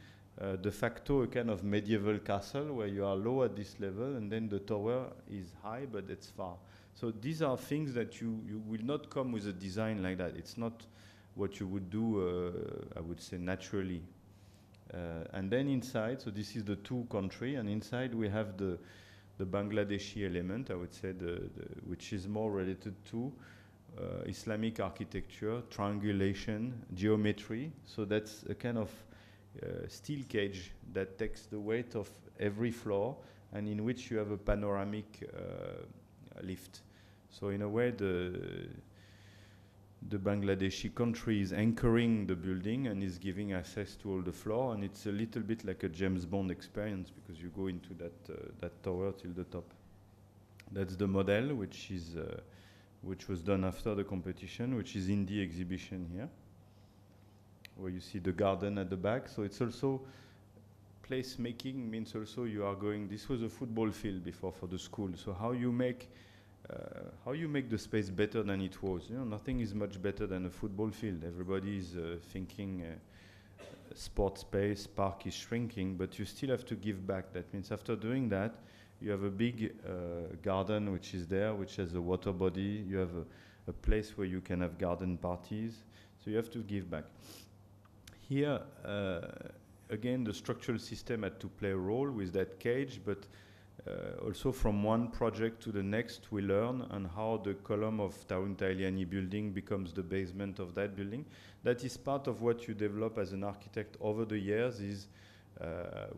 de facto a kind of medieval castle, where you are low at this level, and then the tower is high, but it's far. So these are things that you will not come with a design like that. It's not what you would do, I would say, naturally. And then inside, so this is the two country, and inside we have the Bangladeshi element, I would say, which is more related to Islamic architecture, triangulation, geometry. So that's a kind of steel cage that takes the weight of every floor, and in which you have a panoramic lift. So in a way, the Bangladeshi country is anchoring the building and is giving access to all the floor, and it's a little bit like a James Bond experience, because you go into that tower till the top. That's the model, which was done after the competition, which is in the exhibition here, where you see the garden at the back. So it's also place making, means also you are going, this was a football field before for the school. So how you make the space better than it was. You know, nothing is much better than a football field. Everybody is thinking sport space, park is shrinking, but you still have to give back. That means after doing that, you have a big garden which is there, which has a water body. You have a place where you can have garden parties. So you have to give back. Here, again, the structural system had to play a role with that cage, but also from one project to the next, we learn on how the column of Tarun Tahiliani building becomes the basement of that building. That is part of what you develop as an architect over the years, is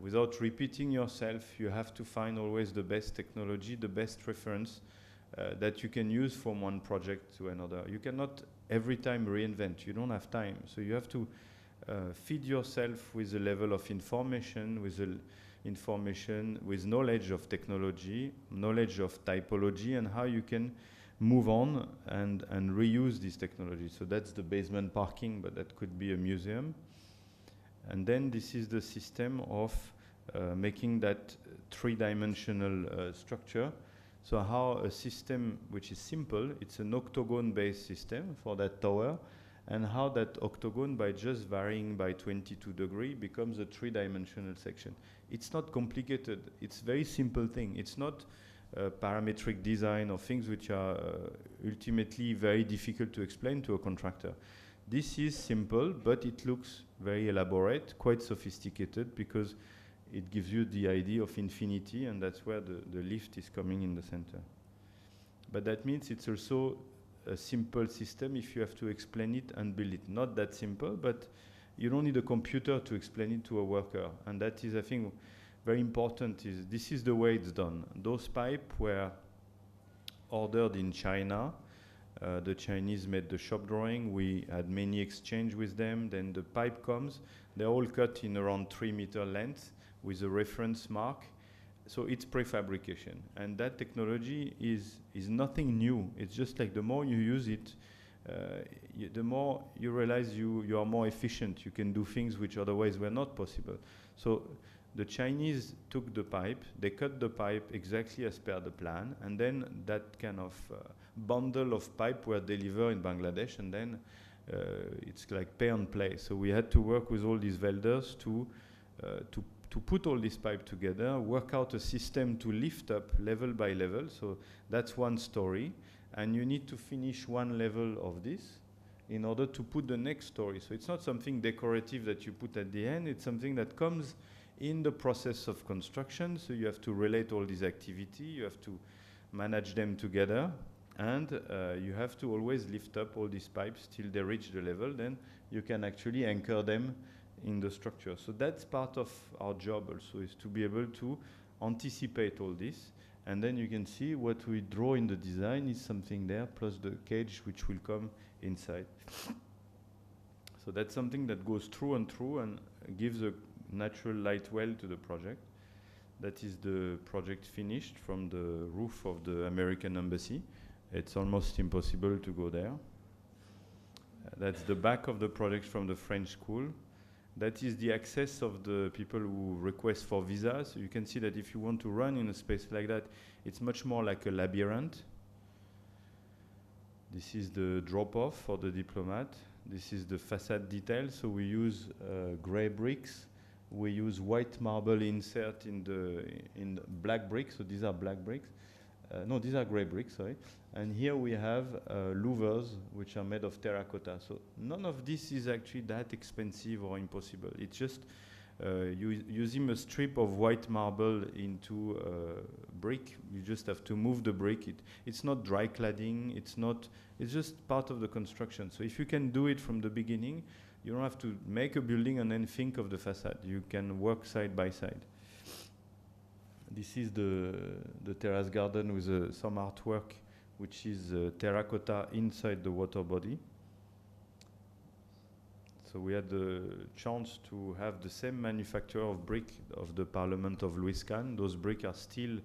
without repeating yourself, you have to find always the best technology, the best reference that you can use from one project to another. You cannot every time reinvent, you don't have time. So you have to feed yourself with a level of information, with knowledge of technology, knowledge of typology, and how you can move on and reuse this technology. So that's the basement parking, but that could be a museum. And then this is the system of making that three-dimensional structure. So how a system which is simple, it's an octagon-based system for that tower, and how that octagon, by just varying by 22 degrees, becomes a three-dimensional section. It's not complicated. It's a very simple thing. It's not parametric design or things which are ultimately very difficult to explain to a contractor. This is simple, but it looks very elaborate, quite sophisticated, because it gives you the idea of infinity, and that's where the lift is coming in the center. But that means it's also a simple system if you have to explain it and build it. Not that simple, but you don't need a computer to explain it to a worker. And that is, I think, very important. Is this is the way it's done. Those pipes were ordered in China. The Chinese made the shop drawing. We had many exchange with them. Then the pipe comes. They're all cut in around 3 meter length with a reference mark. So it's prefabrication. And that technology is nothing new. It's just like the more you use it, the more you realize you are more efficient. You can do things which otherwise were not possible. So the Chinese took the pipe, they cut the pipe exactly as per the plan, and then that kind of bundle of pipe were delivered in Bangladesh, and then it's like pay and play. So we had to work with all these welders to put all this pipe together, work out a system to lift up level by level. So that's one story. And you need to finish one level of this in order to put the next story. So it's not something decorative that you put at the end. It's something that comes in the process of construction. So you have to relate all these activity. You have to manage them together. And you have to always lift up all these pipes till they reach the level. Then you can actually anchor them in the structure. So that's part of our job also, is to be able to anticipate all this. And then you can see what we draw in the design is something there, plus the cage which will come inside. So that's something that goes through and through and gives a natural light well to the project. That is the project finished from the roof of the American embassy. It's almost impossible to go there. That's the back of the project from the French school. That is the access of the people who request for visas. So you can see that if you want to run in a space like that, it's much more like a labyrinth. This is the drop-off for the diplomat. This is the facade detail. So we use gray bricks. We use white marble insert in the black bricks. So these are black bricks. No, these are gray bricks, sorry. And here we have louvers, which are made of terracotta. So none of this is actually that expensive or impossible. It's just using a strip of white marble into brick. You just have to move the brick. It's not dry cladding. It's just part of the construction. So if you can do it from the beginning, you don't have to make a building and then think of the facade. You can work side by side. This is the terrace garden with some artwork, which is terracotta inside the water body. So we had the chance to have the same manufacturer of brick of the Parliament of Louis Kahn. Those bricks are still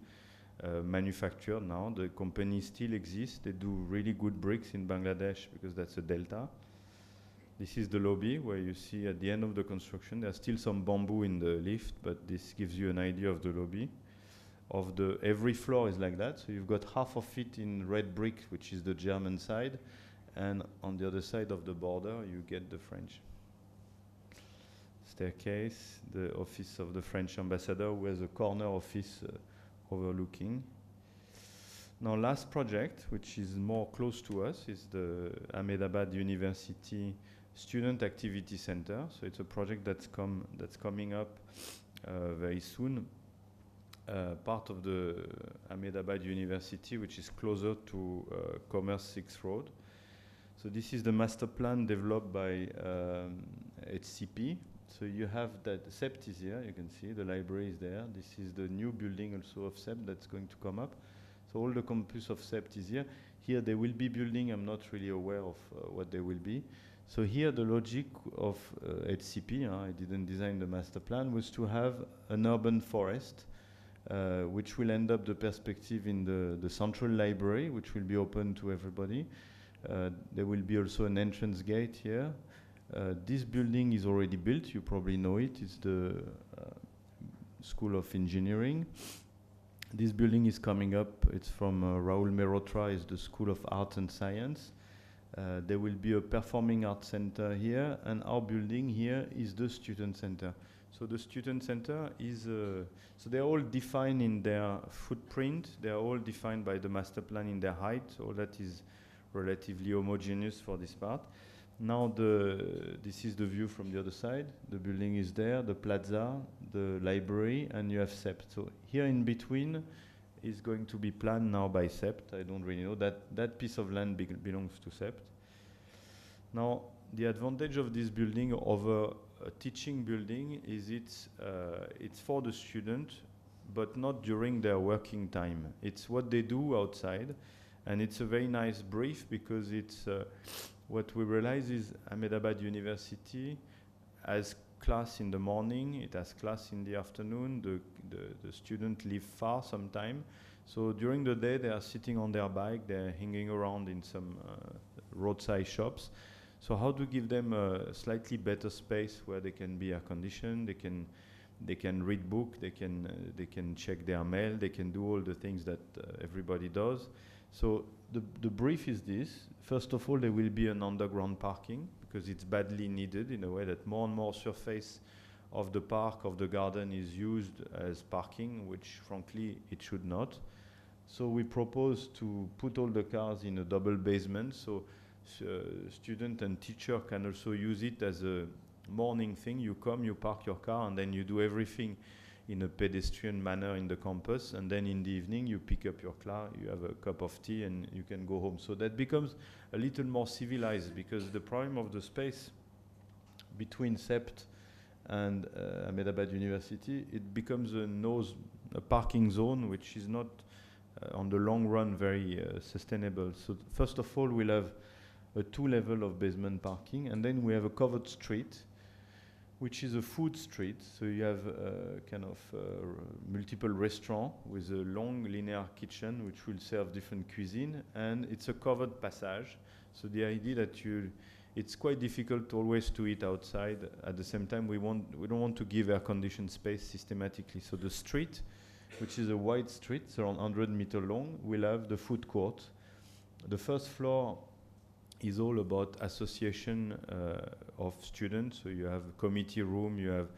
manufactured now. The company still exists. They do really good bricks in Bangladesh because that's a delta. This is the lobby where you see at the end of the construction, there's still some bamboo in the lift, but this gives you an idea of the lobby. Every floor is like that. So you've got half of it in red brick, which is the German side, and on the other side of the border, you get the French. Staircase, the office of the French ambassador, who has a corner office overlooking. Now, last project, which is more close to us, is the Ahmedabad University Student Activity Center. So it's a project that's coming up very soon. Part of the Ahmedabad University, which is closer to Commerce 6th Road. So this is the master plan developed by HCP. So you have that, CEPT is here, you can see, the library is there. This is the new building also of CEPT that's going to come up. So all the campus of CEPT is here. Here they will be building, I'm not really aware of what they will be. So here the logic of HCP, I didn't design the master plan, was to have an urban forest which will end up the perspective in the central library, which will be open to everybody. There will be also an entrance gate here, This building is already built, you probably know it. It's the School of Engineering. This building is coming up. It's from Raoul Merotra, is the School of Art and Science. There will be a performing arts center here, and our building here is the student center. So the student center is, so they're all defined in their footprint. They're all defined by the master plan in their height. All that is relatively homogeneous for this part. Now this is the view from the other side. The building is there, the plaza, the library, and you have CEPT. So here in between is going to be planned now by CEPT. I don't really know. That piece of land belongs to CEPT. Now, the advantage of this building over a teaching building is it's for the student, but not during their working time. It's what they do outside, and it's a very nice brief because it's what we realize is Ahmedabad University has class in the morning, it has class in the afternoon, the students live far sometime. So during the day they are sitting on their bike, they're hanging around in some roadside shops. So how to give them a slightly better space where they can be air conditioned, they can read book, they can check their mail, they can do all the things that everybody does. So the brief is this. First of all, there will be an underground parking because it's badly needed in a way that more and more surface of the park, of the garden is used as parking, which frankly it should not. So we propose to put all the cars in a double basement, so student and teacher can also use it as a morning thing. You come, you park your car, and then you do everything in a pedestrian manner in the campus, and then in the evening you pick up your car, you have a cup of tea, and you can go home. So that becomes a little more civilized, because the problem of the space between CEPT and Ahmedabad University, it becomes a parking zone, which is not on the long run very sustainable. So first of all, we'll have a 2-level of basement parking, and then we have a covered street, which is a food street. So you have kind of multiple restaurants with a long linear kitchen which will serve different cuisine, and it's a covered passage. So the idea that it's quite difficult always to eat outside. At the same time, we don't want to give air-conditioned space systematically. So the street, which is a wide street, it's around 100 meters long, will have the food court. The first floor is all about association of students. So you have a committee room, you have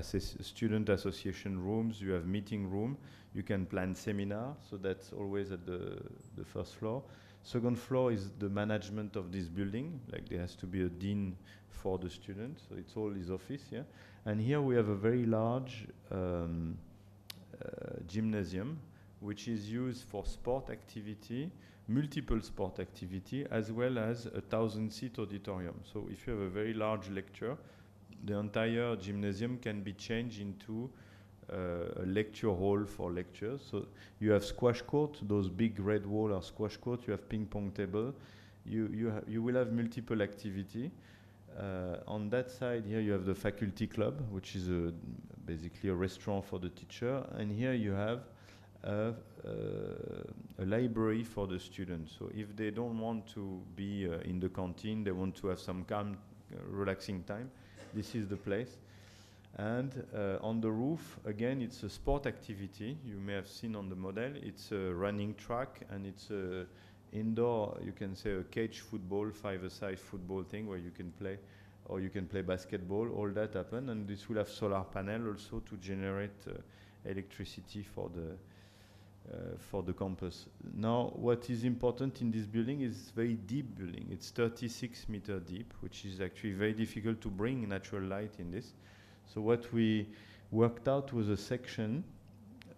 student association rooms, you have meeting room, you can plan seminar, so that's always at the first floor. Second floor is the management of this building, like there has to be a dean for the students, so it's all his office here. And here we have a very large gymnasium, which is used for sport activity, multiple sport activity, as well as a 1,000-seat auditorium. So if you have a very large lecture, the entire gymnasium can be changed into a lecture hall for lectures. So you have squash court, those big red walls are squash court, you have ping pong table, you will have multiple activity. On that side here you have the faculty club, which is basically a restaurant for the teacher, and here you have a library for the students. So if they don't want to be in the canteen, they want to have some calm, relaxing time, this is the place. And on the roof, again, it's a sport activity. You may have seen on the model, it's a running track, and it's a indoor, you can say a cage football, 5-a-side football thing where you can play, or you can play basketball, all that happen. And this will have solar panel also to generate electricity for the campus. Now, what is important in this building is very deep building. It's 36 meters deep, which is actually very difficult to bring natural light in this. So what we worked out was a section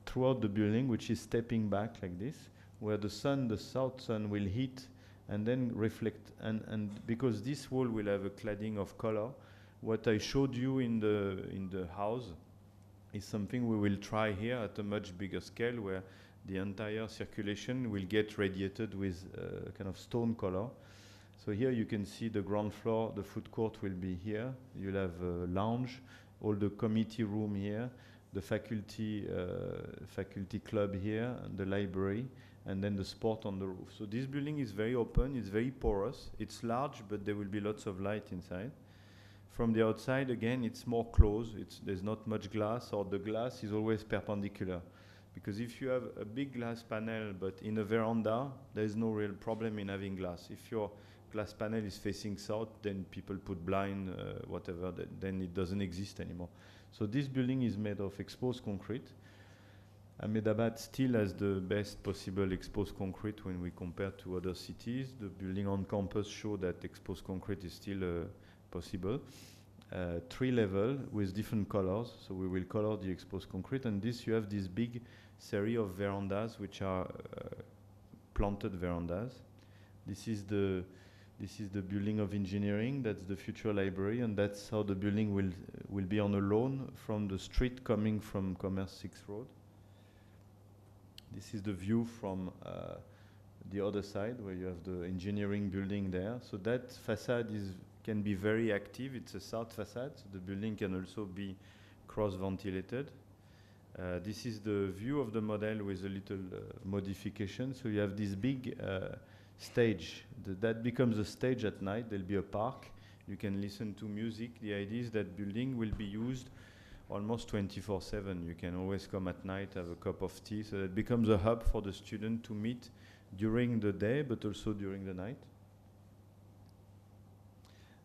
throughout the building, which is stepping back like this, where the sun, the south sun, will hit and then reflect. And because this wall will have a cladding of color, what I showed you in the house is something we will try here at a much bigger scale, where the entire circulation will get radiated with kind of stone color. So here you can see the ground floor, the food court will be here. You'll have a lounge, all the committee room here, the faculty club here, and the library, and then the sport on the roof. So this building is very open, it's very porous, it's large, but there will be lots of light inside. From the outside, again, it's more closed. There's not much glass, or the glass is always perpendicular. Because if you have a big glass panel, but in a veranda, there's no real problem in having glass. If your glass panel is facing south, then people put blind, whatever, then it doesn't exist anymore. So this building is made of exposed concrete. Ahmedabad still has the best possible exposed concrete when we compare to other cities. The building on campus show that exposed concrete is still possible. 3 level with different colors, so we will color the exposed concrete, and this you have this big series of verandas which are planted verandas. This is the building of engineering. That's the future library, and that's how the building will be on a lawn from the street coming from Commerce 6 Road. This is the view from the other side where you have the engineering building there. So that facade can be very active. It's a south facade, so the building can also be cross-ventilated. This is the view of the model with a little modification. So you have this big stage. That becomes a stage at night. There'll be a park. You can listen to music. The idea is that building will be used almost 24/7. You can always come at night, have a cup of tea. So it becomes a hub for the student to meet during the day, but also during the night.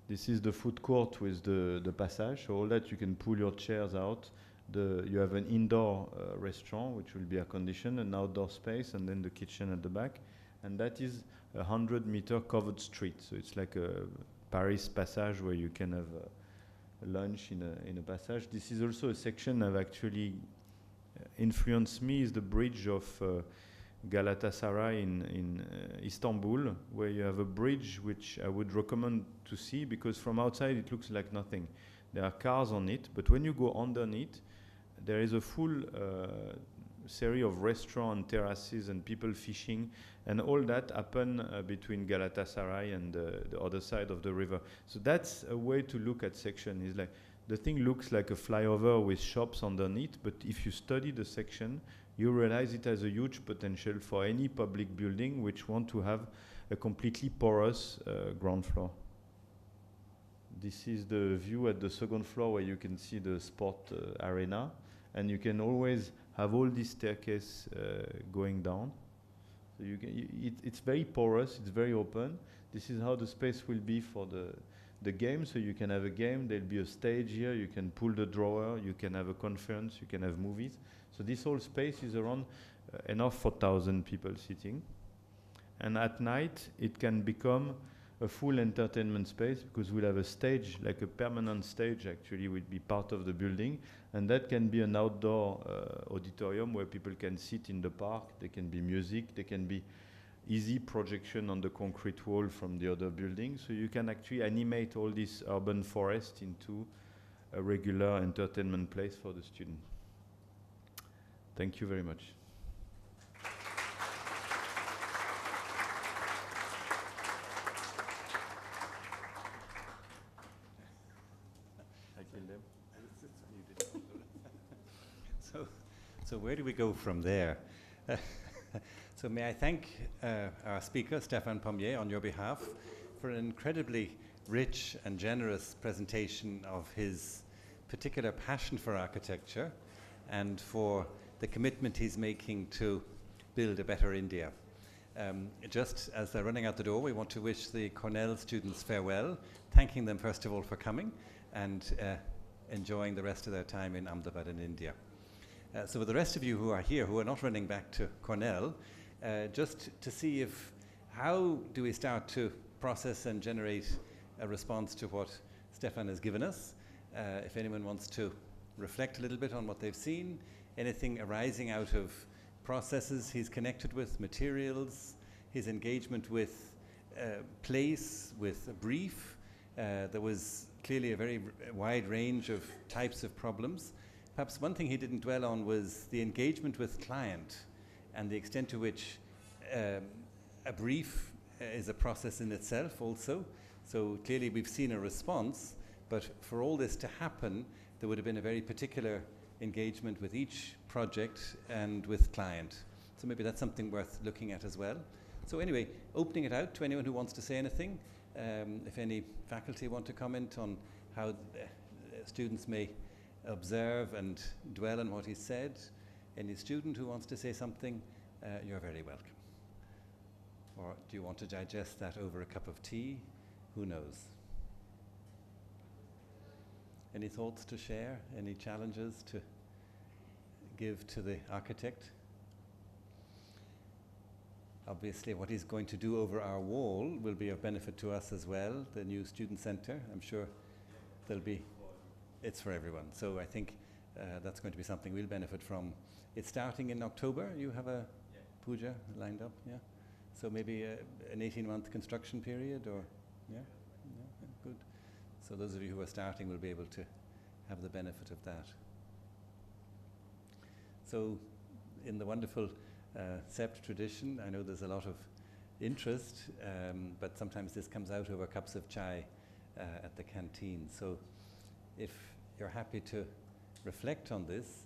This is the food court with the passage. So all that you can pull your chairs out. You have an indoor restaurant, which will be air conditioned, an outdoor space, and then the kitchen at the back. And that is a 100-meter covered street. So it's like a Paris passage where you can have a lunch in a passage. This is also a section that actually influenced me, is the bridge of Galatasaray in Istanbul, where you have a bridge which I would recommend to see, because from outside it looks like nothing. There are cars on it, but when you go underneath, there is a full series of restaurants, terraces, and people fishing, and all that happen between Galatasaray and the other side of the river. So that's a way to look at section. Is like the thing looks like a flyover with shops underneath, but if you study the section, you realize it has a huge potential for any public building which want to have a completely porous ground floor. This is the view at the second floor where you can see the sport arena, and you can always have all this staircase going down. So it's very porous, it's very open. This is how the space will be for the game. So you can have a game, there'll be a stage here, you can pull the drawer, you can have a conference, you can have movies. So this whole space is around enough for 1,000 people sitting. And at night, it can become a full entertainment space, because we'll have a stage, like a permanent stage actually will be part of the building, and that can be an outdoor auditorium where people can sit in the park. There can be music, there can be easy projection on the concrete wall from the other building, so you can actually animate all this urban forest into a regular entertainment place for the student. Thank you very much. So where do we go from there? So may I thank our speaker, Stephane Paumier, on your behalf, for an incredibly rich and generous presentation of his particular passion for architecture and for the commitment he's making to build a better India. Just as they're running out the door, we want to wish the Cornell students farewell, thanking them first of all for coming and enjoying the rest of their time in Ahmedabad in India. So for the rest of you who are here, who are not running back to Cornell, just to see how do we start to process and generate a response to what Stephane has given us. If anyone wants to reflect a little bit on what they've seen, anything arising out of processes he's connected with, materials, his engagement with place, with a brief. There was clearly a very wide range of types of problems. Perhaps one thing he didn't dwell on was the engagement with client and the extent to which a brief is a process in itself also. So clearly we've seen a response, but for all this to happen, there would have been a very particular engagement with each project and with client. So maybe that's something worth looking at as well. So anyway, opening it out to anyone who wants to say anything. If any faculty want to comment on how students may observe and dwell on what he said. Any student who wants to say something, you're very welcome. Or do you want to digest that over a cup of tea? Who knows? Any thoughts to share? Any challenges to give to the architect? Obviously, what he's going to do over our wall will be of benefit to us as well, the new student centre. I'm sure there'll be, it's for everyone. So I think that's going to be something we'll benefit from. It's starting in October. You have a puja lined up, yeah? So maybe an 18-month construction period, or, yeah? Good. So those of you who are starting will be able to have the benefit of that. So in the wonderful CEPT tradition, I know there's a lot of interest, but sometimes this comes out over cups of chai at the canteen. So if you're happy to reflect on this,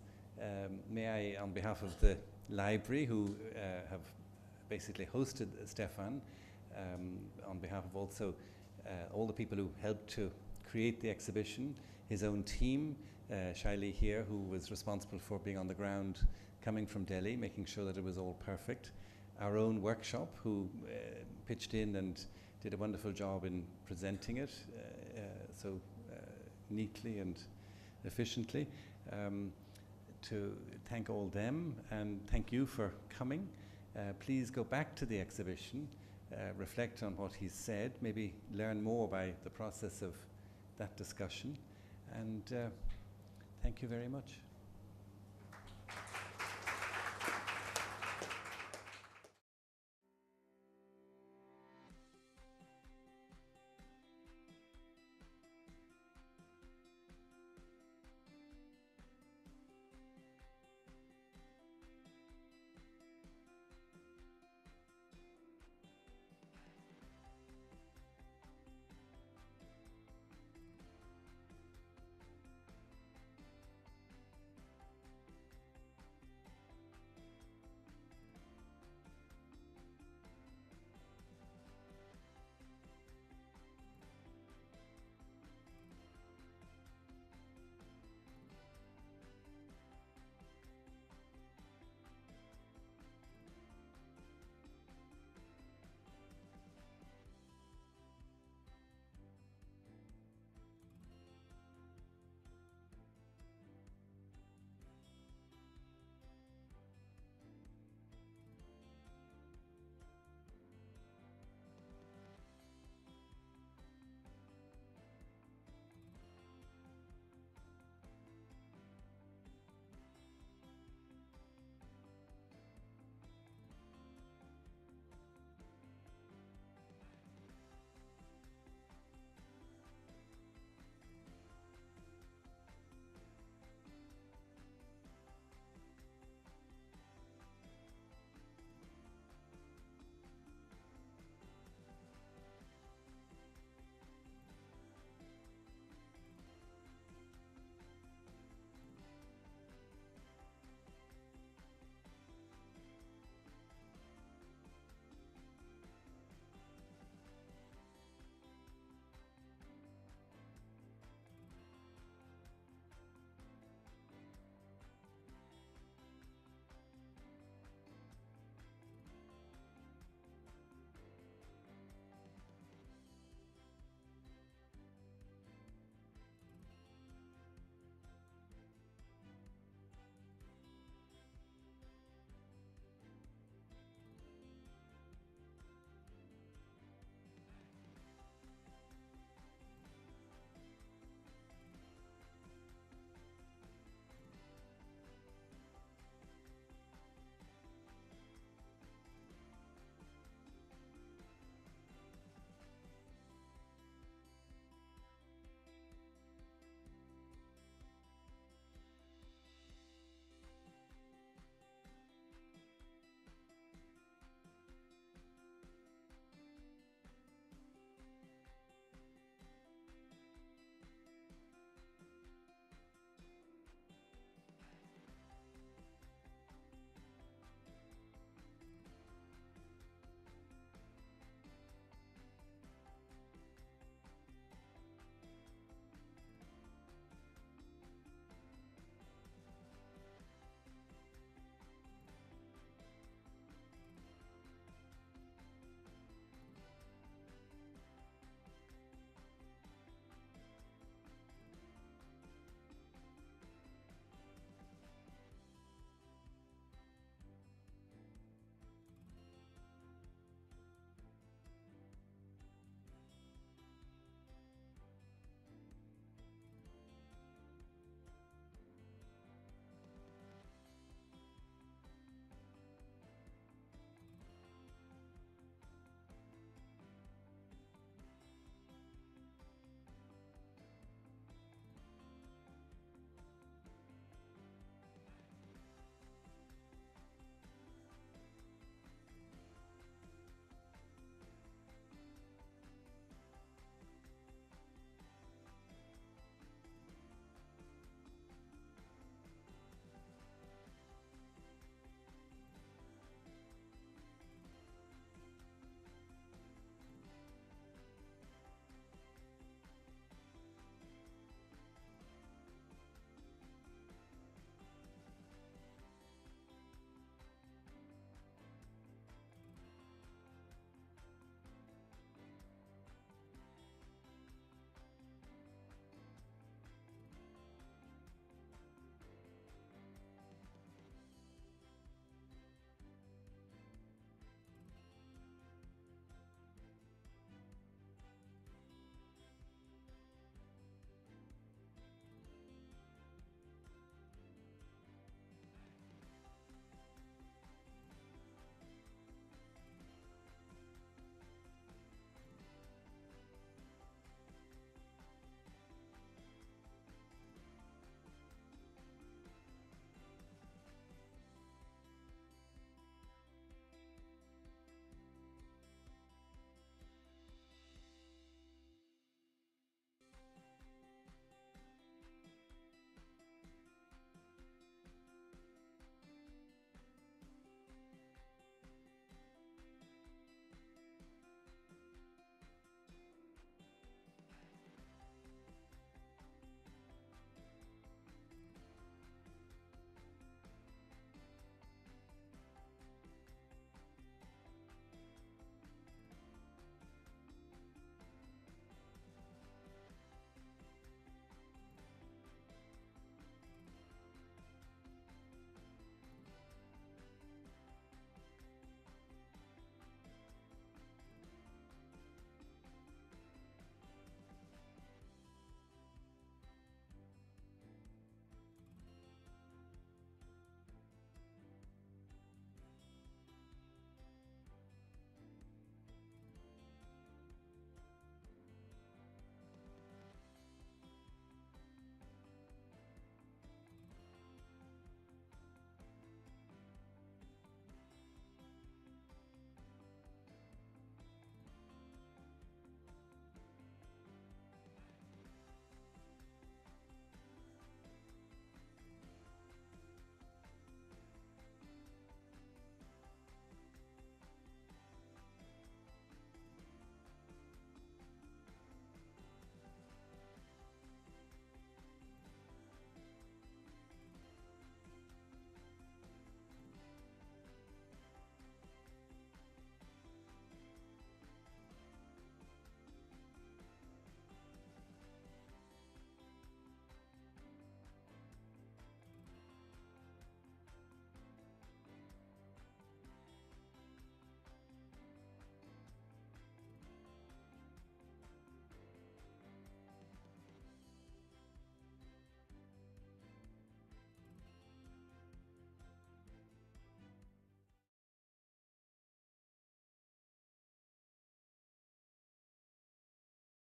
may I, on behalf of the library, who have basically hosted Stephane, on behalf of also all the people who helped to create the exhibition, his own team, Shaili here, who was responsible for being on the ground, coming from Delhi, making sure that it was all perfect, our own workshop, who pitched in and did a wonderful job in presenting it so neatly and efficiently. To thank all them, and thank you for coming. Please go back to the exhibition, reflect on what he's said, maybe learn more by the process of that discussion, and thank you very much.